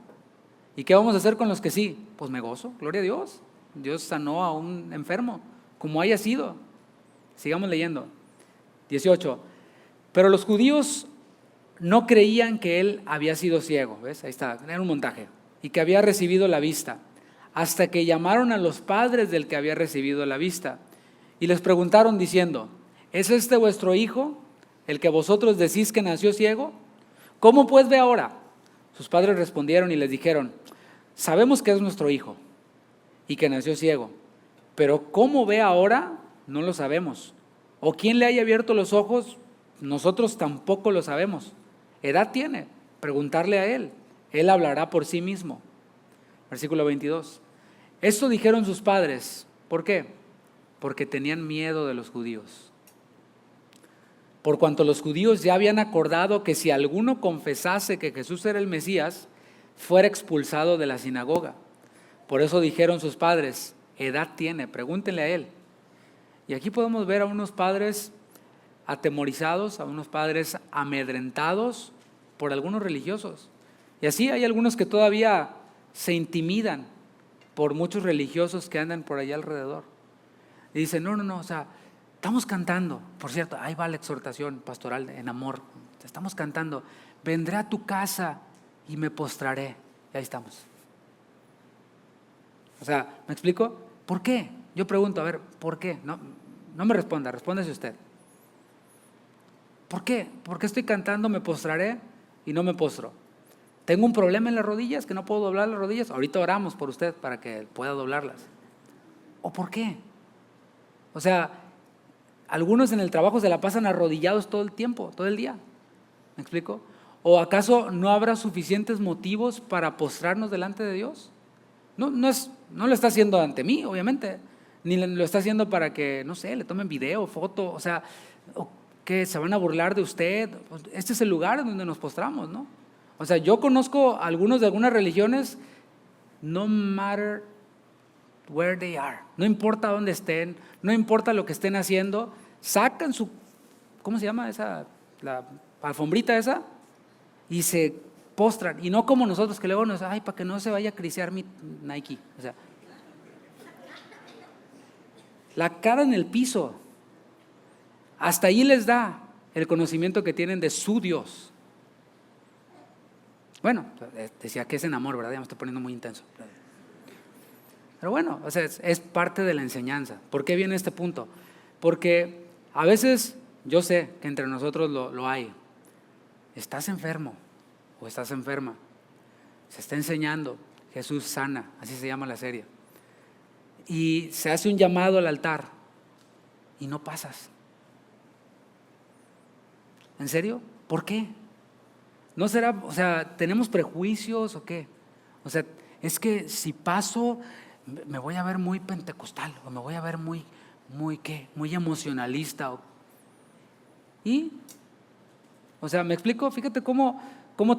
¿Y qué vamos a hacer con los que sí? Pues me gozo, gloria a Dios. Dios sanó a un enfermo, como haya sido. Sigamos leyendo. 18. Pero los judíos no creían que él había sido ciego, ¿ves? Ahí está, era un montaje. Y que había recibido la vista, hasta que llamaron a los padres del que había recibido la vista y les preguntaron diciendo, ¿es este vuestro hijo, el que vosotros decís que nació ciego? ¿Cómo pues ve ahora? Sus padres respondieron y les dijeron, sabemos que es nuestro hijo y que nació ciego, pero cómo ve ahora no lo sabemos. O quién le haya abierto los ojos, nosotros tampoco lo sabemos. Edad tiene, preguntarle a él, él hablará por sí mismo. Versículo 22. Esto dijeron sus padres, ¿por qué? Porque tenían miedo de los judíos. Por cuanto los judíos ya habían acordado que si alguno confesase que Jesús era el Mesías, fuera expulsado de la sinagoga. Por eso dijeron sus padres, edad tiene, pregúntenle a él. Y aquí podemos ver a unos padres atemorizados, a unos padres amedrentados por algunos religiosos. Y así hay algunos que todavía se intimidan por muchos religiosos que andan por allá alrededor. Y dicen, no, o sea, estamos cantando, por cierto, ahí va la exhortación pastoral en amor, estamos cantando, vendré a tu casa y me postraré, y ahí estamos. O sea, ¿me explico? ¿Por qué? Yo pregunto, a ver, ¿por qué? No me responda, respóndese usted. ¿Por qué? ¿Por qué estoy cantando me postraré y no me postro? ¿Tengo un problema en las rodillas que no puedo doblar las rodillas? Ahorita oramos por usted para que pueda doblarlas. ¿O por qué? O sea, algunos en el trabajo se la pasan arrodillados todo el tiempo, todo el día. ¿Me explico? ¿O acaso no habrá suficientes motivos para postrarnos delante de Dios? No lo está haciendo ante mí, obviamente, ni lo está haciendo para que, no sé, le tomen video, foto, o sea, o que se van a burlar de usted. Este es el lugar donde nos postramos, ¿no? O sea, yo conozco algunos de algunas religiones, no matter where they are, no importa dónde estén, no importa lo que estén haciendo, sacan su, ¿cómo se llama esa? La alfombrita esa, y se postran, y no como nosotros que luego nos, ay, para que no se vaya a acariciar mi Nike, o sea, la cara en el piso, hasta ahí les da el conocimiento que tienen de su Dios. Bueno, decía que es en amor, ¿verdad? Ya me estoy poniendo muy intenso. Pero bueno, o sea, es parte de la enseñanza. ¿Por qué viene este punto? Porque a veces yo sé que entre nosotros lo hay. ¿Estás enfermo o estás enferma? Se está enseñando, Jesús sana, así se llama la serie. Y se hace un llamado al altar y no pasas. ¿En serio? ¿Por qué? ¿No será, tenemos prejuicios o qué? Es que si paso me voy a ver muy pentecostal o me voy a ver muy emocionalista. ¿Me explico? Fíjate cómo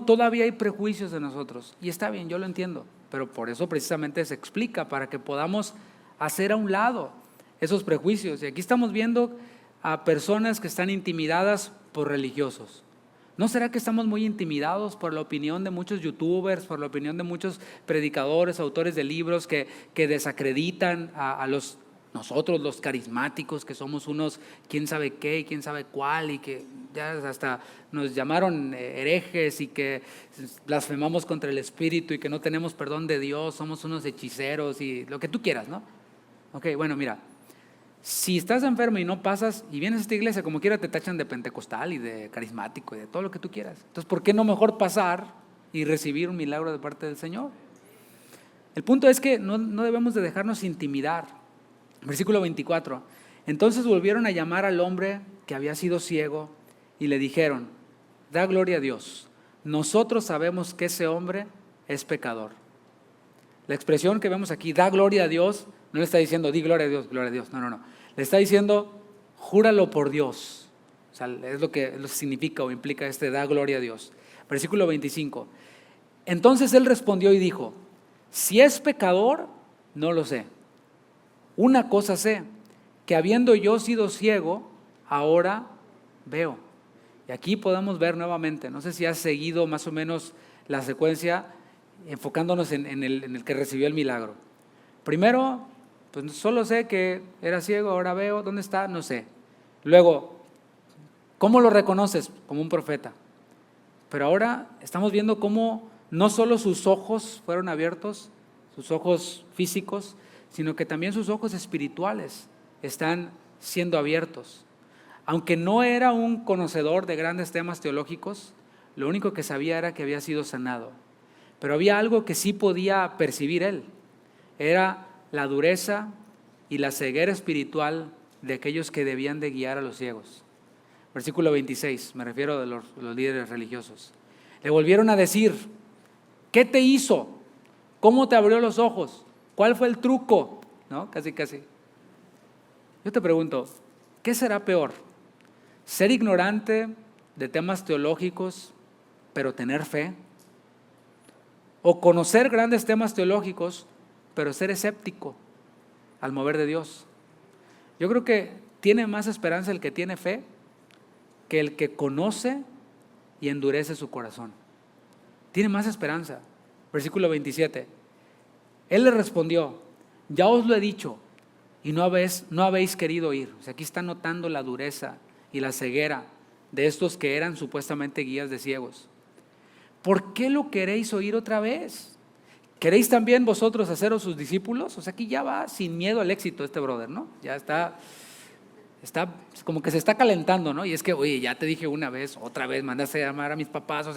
todavía hay prejuicios de nosotros. Y está bien, yo lo entiendo, pero por eso precisamente se explica, para que podamos hacer a un lado esos prejuicios. Y aquí estamos viendo a personas que están intimidadas por religiosos. ¿No será que estamos muy intimidados por la opinión de muchos youtubers, por la opinión de muchos predicadores, autores de libros que desacreditan a nosotros los carismáticos, que somos unos quién sabe qué y quién sabe cuál, y que ya hasta nos llamaron herejes y que blasfemamos contra el Espíritu y que no tenemos perdón de Dios, somos unos hechiceros y lo que tú quieras, ¿no? Ok, bueno, mira, si estás enfermo y no pasas y vienes a esta iglesia, como quiera te tachan de pentecostal y de carismático y de todo lo que tú quieras. Entonces, ¿por qué no mejor pasar y recibir un milagro de parte del Señor? El punto es que no debemos de dejarnos intimidar. Versículo 24. Entonces volvieron a llamar al hombre que había sido ciego y le dijeron: da gloria a Dios, nosotros sabemos que ese hombre es pecador. La expresión que vemos aquí, da gloria a Dios, no le está diciendo di gloria a Dios, no. Le está diciendo júralo por Dios. Es lo que significa o implica da gloria a Dios. Versículo 25. Entonces él respondió y dijo: si es pecador, no lo sé. Una cosa sé, que habiendo yo sido ciego, ahora veo. Y aquí podemos ver nuevamente, no sé si has seguido más o menos la secuencia, enfocándonos en el que recibió el milagro. Primero, pues solo sé que era ciego, ahora veo. ¿Dónde está? No sé. Luego, ¿cómo lo reconoces? Como un profeta. Pero ahora estamos viendo cómo no solo sus ojos fueron abiertos, sus ojos físicos, sino que también sus ojos espirituales están siendo abiertos. Aunque no era un conocedor de grandes temas teológicos, lo único que sabía era que había sido sanado. Pero había algo que sí podía percibir él, era la dureza y la ceguera espiritual de aquellos que debían de guiar a los ciegos. Versículo 26, me refiero de los líderes religiosos. Le volvieron a decir: ¿qué te hizo? ¿Cómo te abrió los ojos? ¿Cuál fue el truco? ¿No? Casi. Yo te pregunto, ¿qué será peor? ¿Ser ignorante de temas teológicos, pero tener fe? ¿O conocer grandes temas teológicos, pero ser escéptico al mover de Dios? Yo creo que tiene más esperanza el que tiene fe que el que conoce y endurece su corazón. Tiene más esperanza. Versículo 27. Él le respondió: ya os lo he dicho y no habéis querido oír. Aquí está notando la dureza y la ceguera de estos que eran supuestamente guías de ciegos. ¿Por qué lo queréis oír otra vez? ¿Queréis también vosotros haceros sus discípulos? Aquí ya va sin miedo al éxito este brother, ¿no? Ya está como que se está calentando, ¿no? Y es que, oye, ya te dije una vez, otra vez, mandaste a llamar a mis papás,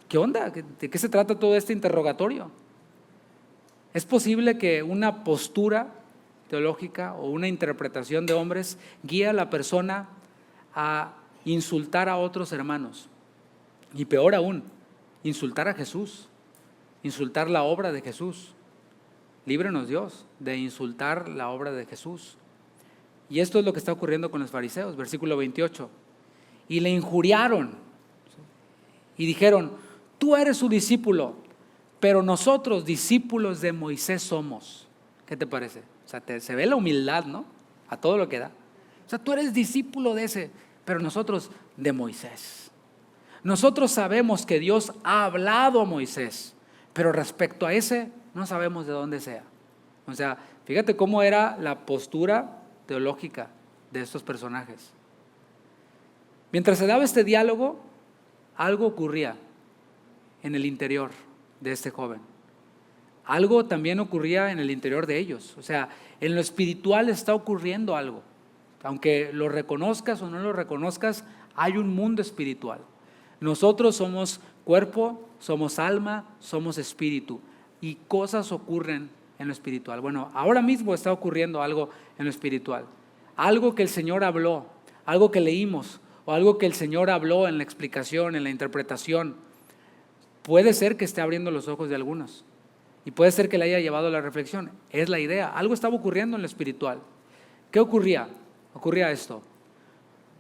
¿qué onda? ¿De qué se trata todo este interrogatorio? ¿Es posible que una postura teológica o una interpretación de hombres guíe a la persona a insultar a otros hermanos? Y peor aún, insultar a Jesús, insultar la obra de Jesús. Líbranos Dios de insultar la obra de Jesús. Y esto es lo que está ocurriendo con los fariseos, versículo 28. Y le injuriaron y dijeron: tú eres su discípulo, pero nosotros discípulos de Moisés somos. ¿Qué te parece? Se ve la humildad, ¿no? A todo lo que da. Tú eres discípulo de ese, pero nosotros de Moisés. Nosotros sabemos que Dios ha hablado a Moisés, pero respecto a ese no sabemos de dónde sea. Fíjate cómo era la postura teológica de estos personajes. Mientras se daba este diálogo, algo ocurría en el interior de este joven. Algo también ocurría en el interior de ellos. En lo espiritual está ocurriendo algo. Aunque lo reconozcas o no lo reconozcas, hay un mundo espiritual. Nosotros somos cuerpo, somos alma, somos espíritu y cosas ocurren en lo espiritual. Bueno, ahora mismo está ocurriendo algo en lo espiritual. Algo que el Señor habló, algo que leímos o algo que el Señor habló en la explicación, en la interpretación. Puede ser que esté abriendo los ojos de algunos y puede ser que le haya llevado a la reflexión. Es la idea. Algo estaba ocurriendo en lo espiritual. ¿Qué ocurría? Ocurría esto.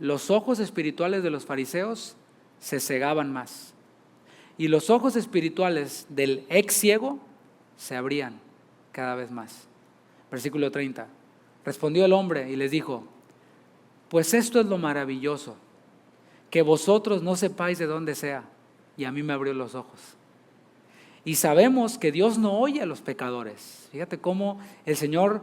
Los ojos espirituales de los fariseos se cegaban más y los ojos espirituales del ex ciego se abrían cada vez más. Versículo 30. Respondió el hombre y les dijo: pues esto es lo maravilloso, que vosotros no sepáis de dónde sea, y a mí me abrió los ojos. Y sabemos que Dios no oye a los pecadores. Fíjate cómo el Señor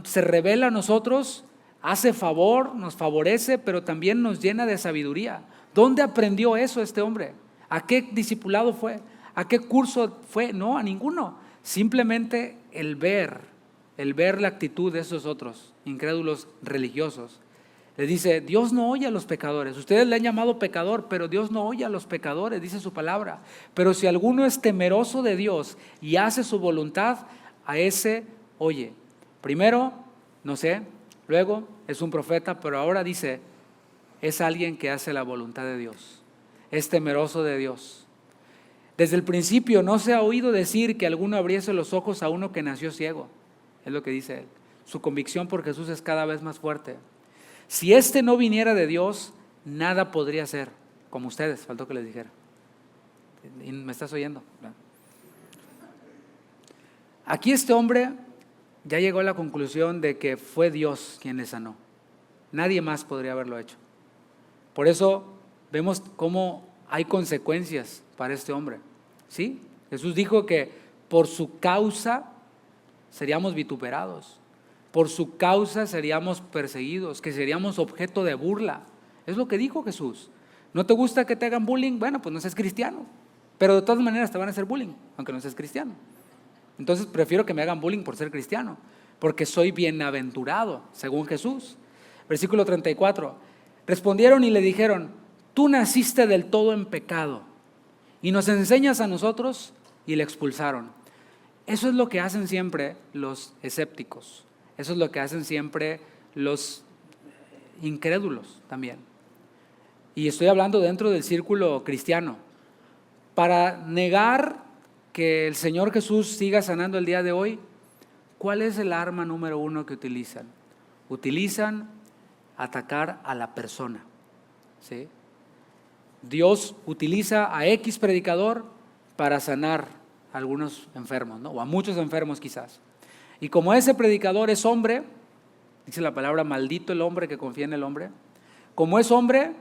se revela a nosotros, hace favor, nos favorece, pero también nos llena de sabiduría. ¿Dónde aprendió eso este hombre? ¿A qué discipulado fue? ¿A qué curso fue? No, a ninguno. Simplemente el ver la actitud de esos otros incrédulos religiosos. Le dice: Dios no oye a los pecadores. Ustedes le han llamado pecador, pero Dios no oye a los pecadores, dice su palabra. Pero si alguno es temeroso de Dios y hace su voluntad, a ese oye. Primero, no sé, luego es un profeta, pero ahora dice, es alguien que hace la voluntad de Dios, es temeroso de Dios. Desde el principio no se ha oído decir que alguno abriese los ojos a uno que nació ciego, es lo que dice él. Su convicción por Jesús es cada vez más fuerte. Si este no viniera de Dios, nada podría ser, como ustedes, faltó que les dijera. ¿Me estás oyendo? Aquí este hombre ya llegó a la conclusión de que fue Dios quien le sanó. Nadie más podría haberlo hecho. Por eso vemos cómo hay consecuencias para este hombre. ¿Sí? Jesús dijo que por su causa seríamos vituperados. Por su causa seríamos perseguidos, que seríamos objeto de burla. Es lo que dijo Jesús. ¿No te gusta que te hagan bullying? Bueno, pues no seas cristiano. Pero de todas maneras te van a hacer bullying, aunque no seas cristiano. Entonces prefiero que me hagan bullying por ser cristiano, porque soy bienaventurado, según Jesús. Versículo 34. Respondieron y le dijeron: tú naciste del todo en pecado y nos enseñas a nosotros. Y le expulsaron. Eso es lo que hacen siempre los escépticos. Eso es lo que hacen siempre los incrédulos también. Y estoy hablando dentro del círculo cristiano. Para negar que el Señor Jesús siga sanando el día de hoy, ¿cuál es el arma número uno que utilizan? Utilizan atacar a la persona. ¿Sí? Dios utiliza a X predicador para sanar a algunos enfermos, ¿no? O a muchos enfermos quizás. Y como ese predicador es hombre, dice la palabra, maldito el hombre que confía en el hombre. Como es hombre,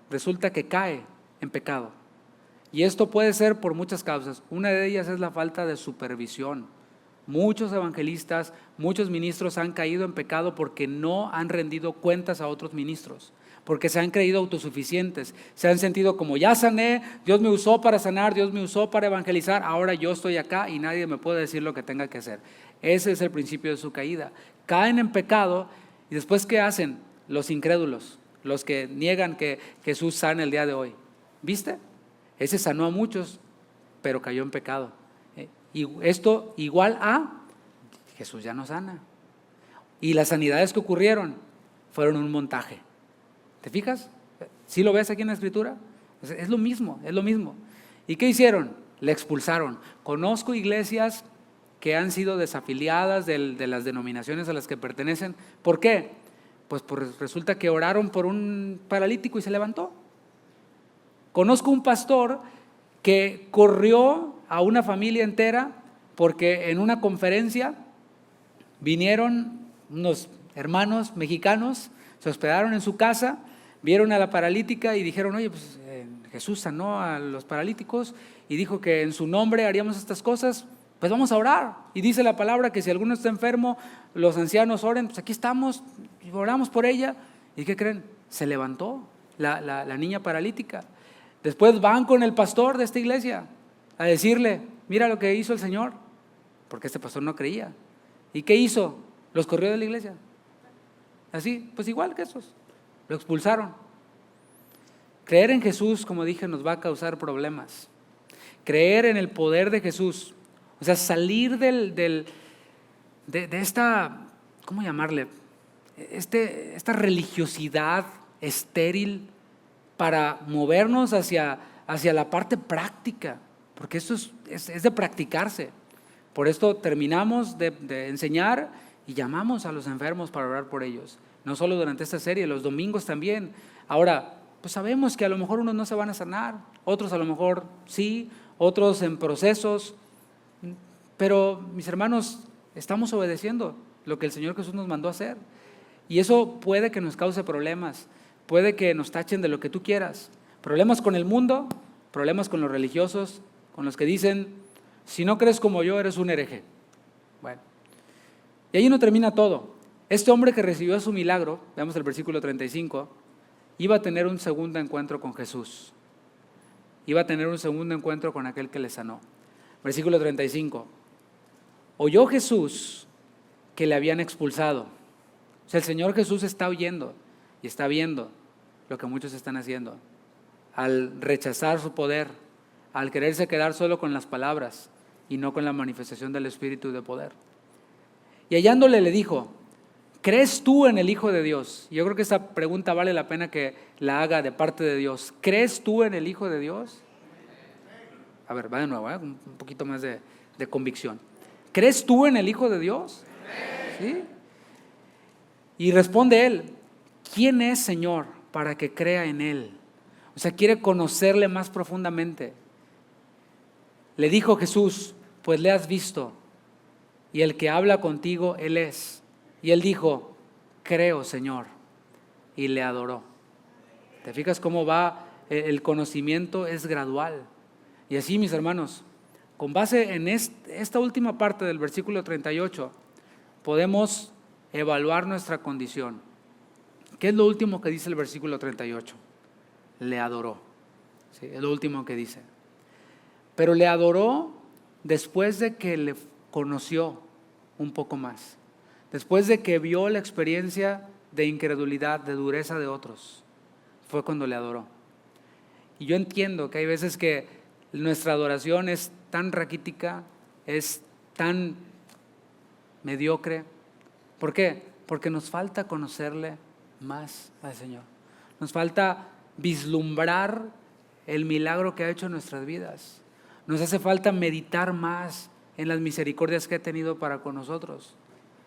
resulta que cae en pecado. Y esto puede ser por muchas causas. Una de ellas es la falta de supervisión. Muchos evangelistas, muchos ministros han caído en pecado porque no han rendido cuentas a otros ministros, porque se han creído autosuficientes, se han sentido como ya sané, Dios me usó para sanar, Dios me usó para evangelizar, ahora yo estoy acá y nadie me puede decir lo que tenga que hacer. Ese es el principio de su caída. Caen en pecado y después ¿qué hacen? Los incrédulos, los que niegan que Jesús sane el día de hoy. ¿Viste? Ese sanó a muchos, pero cayó en pecado. Y esto igual a Jesús ya no sana. Y las sanidades que ocurrieron fueron un montaje. ¿Te fijas? ¿Sí lo ves aquí en la Escritura? Es lo mismo, es lo mismo. ¿Y qué hicieron? Le expulsaron. Conozco iglesias que han sido desafiliadas de las denominaciones a las que pertenecen. ¿Por qué? Pues resulta que oraron por un paralítico y se levantó. Conozco un pastor que corrió a una familia entera porque en una conferencia vinieron unos hermanos mexicanos, se hospedaron en su casa, vieron a la paralítica y dijeron: oye, pues Jesús sanó a los paralíticos y dijo que en su nombre haríamos estas cosas, pues vamos a orar. Y dice la palabra que si alguno está enfermo, los ancianos oren, pues aquí estamos, oramos por ella. ¿Y qué creen? Se levantó la niña paralítica. Después van con el pastor de esta iglesia a decirle: mira lo que hizo el Señor, porque este pastor no creía. ¿Y qué hizo? Los corrió de la iglesia. Así, pues igual que esos. Lo expulsaron. Creer en Jesús, como dije, nos va a causar problemas. Creer en el poder de Jesús, o sea, salir de esta, ¿cómo llamarle? Esta religiosidad estéril para movernos hacia la parte práctica, porque esto es de practicarse. Por esto terminamos de enseñar y llamamos a los enfermos para orar por ellos. No solo durante esta serie, los domingos también. Ahora, pues sabemos que a lo mejor unos no se van a sanar, otros a lo mejor sí, otros en procesos. Pero mis hermanos, estamos obedeciendo lo que el Señor Jesús nos mandó a hacer. Y eso puede que nos cause problemas, puede que nos tachen de lo que tú quieras. Problemas con el mundo, problemas con los religiosos, con los que dicen, si no crees como yo, eres un hereje. Bueno, y ahí no termina todo. Este hombre que recibió su milagro, veamos el versículo 35, iba a tener un segundo encuentro con Jesús. Iba a tener un segundo encuentro con aquel que le sanó. Versículo 35. Oyó Jesús que le habían expulsado. O sea, el Señor Jesús está oyendo y está viendo lo que muchos están haciendo. Al rechazar su poder, al quererse quedar solo con las palabras y no con la manifestación del Espíritu de poder. Y hallándole le dijo, ¿crees tú en el Hijo de Dios? Yo creo que esa pregunta vale la pena que la haga de parte de Dios. ¿Crees tú en el Hijo de Dios? A ver, va de nuevo, un poquito más de convicción. ¿Crees tú en el Hijo de Dios? ¿Sí? Y responde él, ¿quién es, Señor, para que crea en Él? O sea, quiere conocerle más profundamente. Le dijo Jesús, pues le has visto, y el que habla contigo, Él es. Y él dijo, creo, Señor, y le adoró. ¿Te fijas cómo va? El conocimiento es gradual. Y así, mis hermanos, con base en esta última parte del versículo 38, podemos evaluar nuestra condición. ¿Qué es lo último que dice el versículo 38? Le adoró. ¿Sí? Es lo último que dice. Pero le adoró después de que le conoció un poco más. Después de que vio la experiencia de incredulidad, de dureza de otros, fue cuando le adoró. Y yo entiendo que hay veces que nuestra adoración es tan raquítica, es tan mediocre. ¿Por qué? Porque nos falta conocerle más al Señor. Nos falta vislumbrar el milagro que ha hecho en nuestras vidas. Nos hace falta meditar más en las misericordias que ha tenido para con nosotros.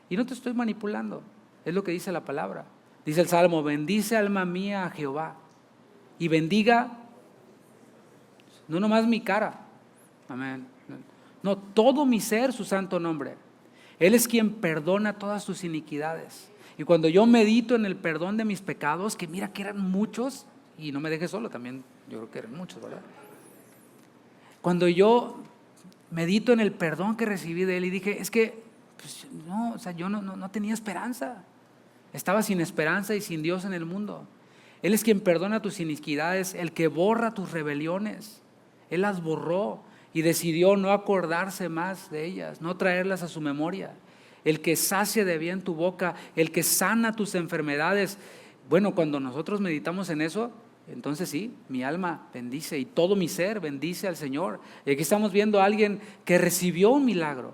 Y no te estoy manipulando, es lo que dice la palabra. Dice el Salmo, bendice alma mía a Jehová y bendiga no nomás mi cara, amén, no, todo mi ser su santo nombre. Él es quien perdona todas tus iniquidades. Y cuando yo medito en el perdón de mis pecados, que mira que eran muchos, y no me dejes solo, también yo creo que eran muchos, ¿verdad? Cuando yo medito en el perdón que recibí de Él y dije, es que, pues, no, o sea, yo no tenía esperanza. Estaba sin esperanza y sin Dios en el mundo. Él es quien perdona tus iniquidades, el que borra tus rebeliones. Él las borró y decidió no acordarse más de ellas, no traerlas a su memoria. El que sacia de bien tu boca, el que sana tus enfermedades. Bueno, cuando nosotros meditamos en eso, entonces sí, mi alma bendice y todo mi ser bendice al Señor. Y aquí estamos viendo a alguien que recibió un milagro,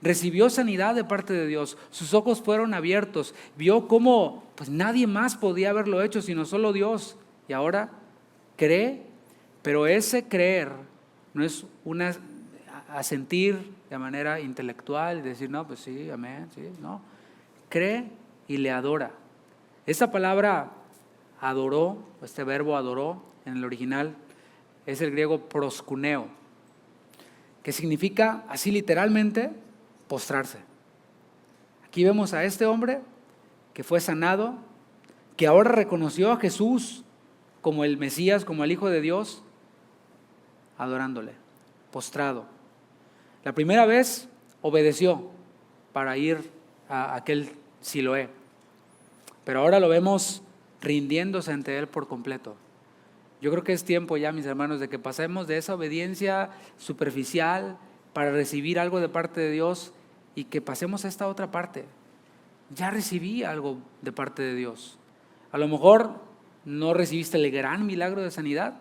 recibió sanidad de parte de Dios, sus ojos fueron abiertos, vio cómo pues nadie más podía haberlo hecho sino solo Dios. Y ahora cree, pero ese creer no es una asentir de manera intelectual y decir, no, pues sí, amén, sí, no. Cree y le adora. Esta palabra adoró, este verbo adoró en el original es el griego proskuneo, que significa así literalmente postrarse. Aquí vemos a este hombre que fue sanado, que ahora reconoció a Jesús como el Mesías, como el Hijo de Dios, adorándole, postrado. La primera vez obedeció para ir a aquel Siloé, pero ahora lo vemos rindiéndose ante Él por completo. Yo creo que es tiempo ya, mis hermanos, de que pasemos de esa obediencia superficial para recibir algo de parte de Dios y que pasemos a esta otra parte, ya recibí algo de parte de Dios. A lo mejor no recibiste el gran milagro de sanidad,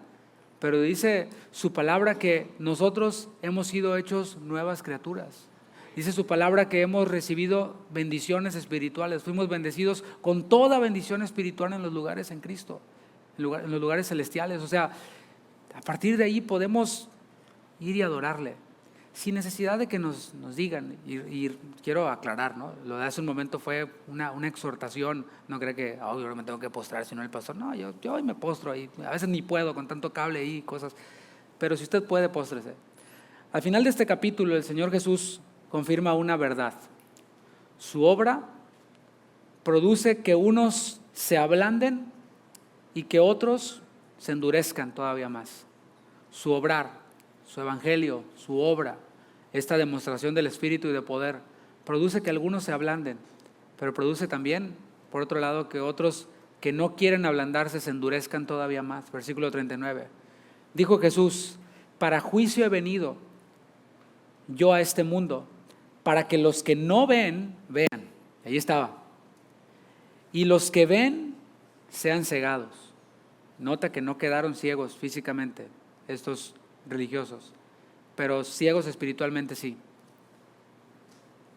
pero dice su palabra que nosotros hemos sido hechos nuevas criaturas. Dice su palabra que hemos recibido bendiciones espirituales, fuimos bendecidos con toda bendición espiritual en los lugares en Cristo, en los lugares celestiales. O sea, a partir de ahí podemos ir y adorarle, sin necesidad de que nos digan. Y quiero aclarar, ¿no? Lo de hace un momento fue una exhortación. No cree que yo me tengo que postrar, sino el pastor. No, yo hoy me postro ahí. A veces ni puedo con tanto cable y cosas. Pero si usted puede, póstrese. Al final de este capítulo, el Señor Jesús confirma una verdad. Su obra produce que unos se ablanden y que otros se endurezcan todavía más. Su obrar, su evangelio, su obra, esta demostración del Espíritu y de poder, produce que algunos se ablanden, pero produce también, por otro lado, que otros que no quieren ablandarse se endurezcan todavía más. Versículo 39. Dijo Jesús: para juicio he venido yo a este mundo, para que los que no ven, vean. Ahí estaba. Y los que ven, sean cegados. Nota que no quedaron ciegos físicamente estos religiosos, pero ciegos espiritualmente sí.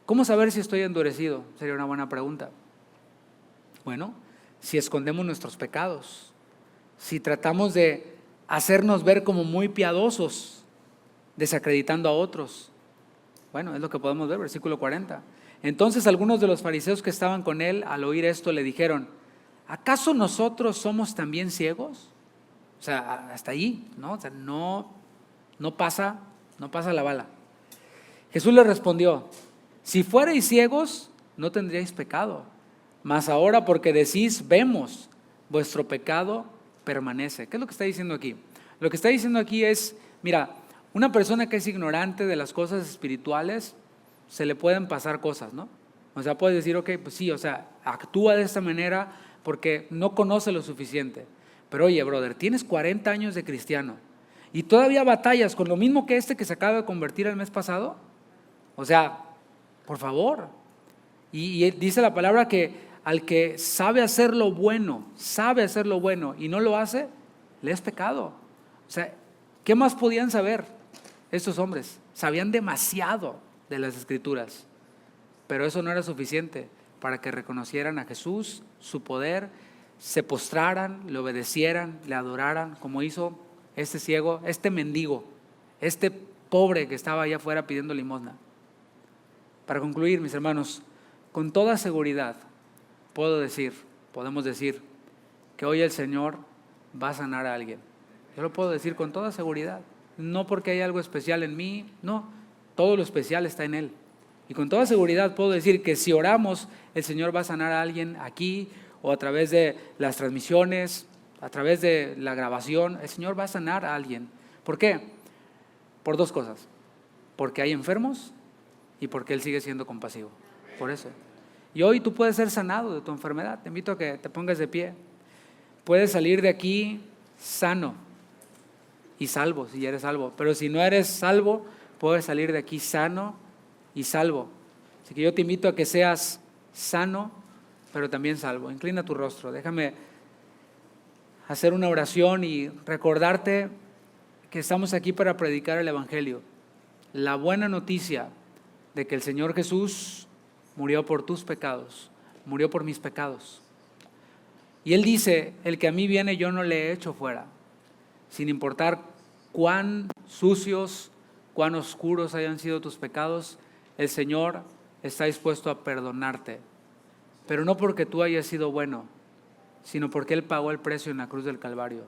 ¿Cómo saber si estoy endurecido? Sería una buena pregunta. Bueno, si escondemos nuestros pecados, si tratamos de hacernos ver como muy piadosos, desacreditando a otros. Bueno, es lo que podemos ver, versículo 40. Entonces algunos de los fariseos que estaban con él, al oír esto, le dijeron: ¿acaso nosotros somos también ciegos? O sea, hasta ahí, ¿no? O sea, no pasa la bala. Jesús le respondió: si fuerais ciegos, no tendríais pecado, mas ahora porque decís vemos, vuestro pecado permanece. ¿Qué es lo que está diciendo aquí? Lo que está diciendo aquí es, mira, una persona que es ignorante de las cosas espirituales, se le pueden pasar cosas, ¿no? O sea, puedes decir, ok, pues sí, o sea, actúa de esta manera porque no conoce lo suficiente. Pero oye, brother, tienes 40 años de cristiano y todavía batallas con lo mismo que que se acaba de convertir el mes pasado. O sea, por favor. Y dice la palabra que al que sabe hacer lo bueno y no lo hace, le es pecado. O sea, ¿qué más podían saber estos hombres? Sabían demasiado de las Escrituras, pero eso no era suficiente para que reconocieran a Jesús, su poder, se postraran, le obedecieran, le adoraran, como hizo este ciego, este mendigo, este pobre que estaba allá afuera pidiendo limosna. Para concluir, mis hermanos, con toda seguridad podemos decir que hoy el Señor va a sanar a alguien. Yo lo puedo decir con toda seguridad, no porque hay algo especial en mí, no, todo lo especial está en Él. Y con toda seguridad puedo decir que si oramos, el Señor va a sanar a alguien aquí o a través de las transmisiones, a través de la grabación. El Señor va a sanar a alguien. ¿Por qué? Por dos cosas: porque hay enfermos y porque Él sigue siendo compasivo. Por eso. Y hoy tú puedes ser sanado de tu enfermedad. Te invito a que te pongas de pie. Puedes salir de aquí sano y salvo, si eres salvo. Pero si no eres salvo, puedes salir de aquí sano y salvo. Así que yo te invito a que seas sano, pero también salvo. Inclina tu rostro. Déjame hacer una oración y recordarte que estamos aquí para predicar el Evangelio. La buena noticia de que el Señor Jesús murió por tus pecados, murió por mis pecados. Y Él dice: el que a mí viene yo no le echo fuera, sin importar cuán sucios, cuán oscuros hayan sido tus pecados. El Señor está dispuesto a perdonarte, pero no porque tú hayas sido bueno, sino porque Él pagó el precio en la cruz del Calvario.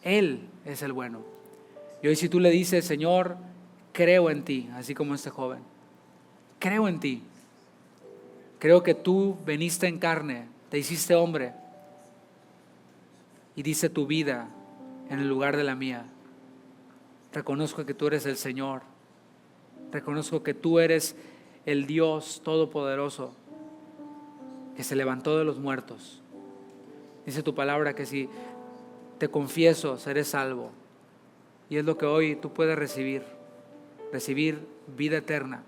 Él es el bueno. Y hoy, si tú le dices: Señor, creo en ti, así como este joven, creo en ti, creo que tú veniste en carne, te hiciste hombre y diste tu vida en el lugar de la mía. Reconozco que tú eres el Señor, reconozco que tú eres el Dios Todopoderoso que se levantó de los muertos. Dice tu palabra que si te confieso, seré salvo. Y es lo que hoy tú puedes recibir vida eterna.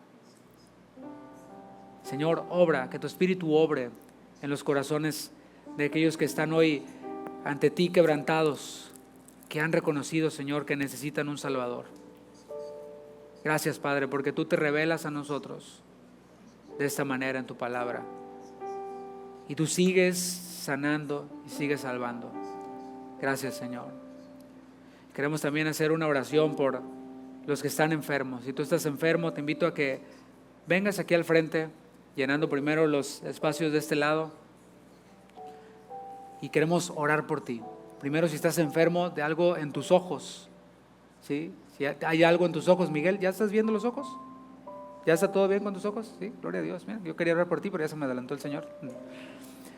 Señor, obra, que tu Espíritu obre en los corazones de aquellos que están hoy ante ti quebrantados, que han reconocido, Señor, que necesitan un Salvador. Gracias, Padre, porque tú te revelas a nosotros de esta manera en tu palabra. Y tú sigues sanando y sigues salvando. Gracias, Señor. Queremos también hacer una oración por los que están enfermos. Si tú estás enfermo, te invito a que vengas aquí al frente, llenando primero los espacios de este lado. Y queremos orar por ti. Primero, si estás enfermo de algo en tus ojos, ¿sí? Si hay algo en tus ojos, Miguel, ¿ya estás viendo los ojos? ¿Ya está todo bien con tus ojos? Sí, gloria a Dios. Mira, yo quería orar por ti, pero ya se me adelantó el Señor.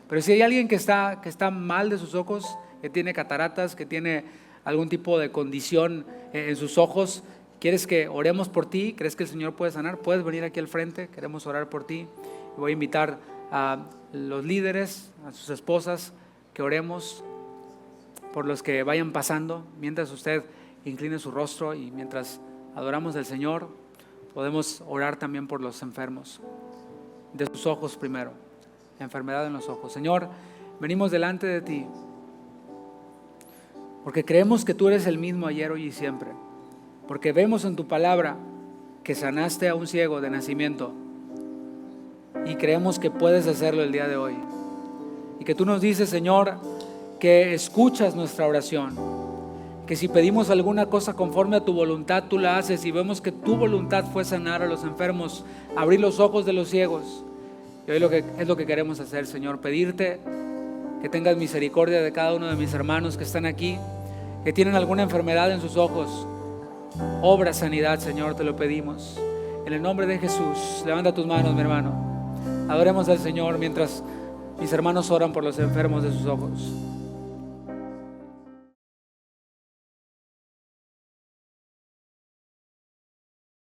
Pero si hay alguien que está mal de sus ojos, que tiene cataratas, que tiene algún tipo de condición en sus ojos, ¿quieres que oremos por ti? ¿Crees que el Señor puede sanar? Puedes venir aquí al frente, queremos orar por ti. Voy a invitar a los líderes, a sus esposas, que oremos por los que vayan pasando, mientras usted incline su rostro y mientras adoramos al Señor, podemos orar también por los enfermos, de sus ojos primero, enfermedad en los ojos. Señor, venimos delante de ti, porque creemos que tú eres el mismo ayer, hoy y siempre, porque vemos en tu palabra que sanaste a un ciego de nacimiento y creemos que puedes hacerlo el día de hoy. Y que tú nos dices, Señor, que escuchas nuestra oración, que si pedimos alguna cosa conforme a tu voluntad, tú la haces, y vemos que tu voluntad fue sanar a los enfermos, abrir los ojos de los ciegos. Y hoy es lo que queremos hacer, Señor, pedirte que tengas misericordia de cada uno de mis hermanos que están aquí, que tienen alguna enfermedad en sus ojos. Obra sanidad, Señor, te lo pedimos. En el nombre de Jesús, levanta tus manos, mi hermano. Adoremos al Señor mientras mis hermanos oran por los enfermos de sus ojos.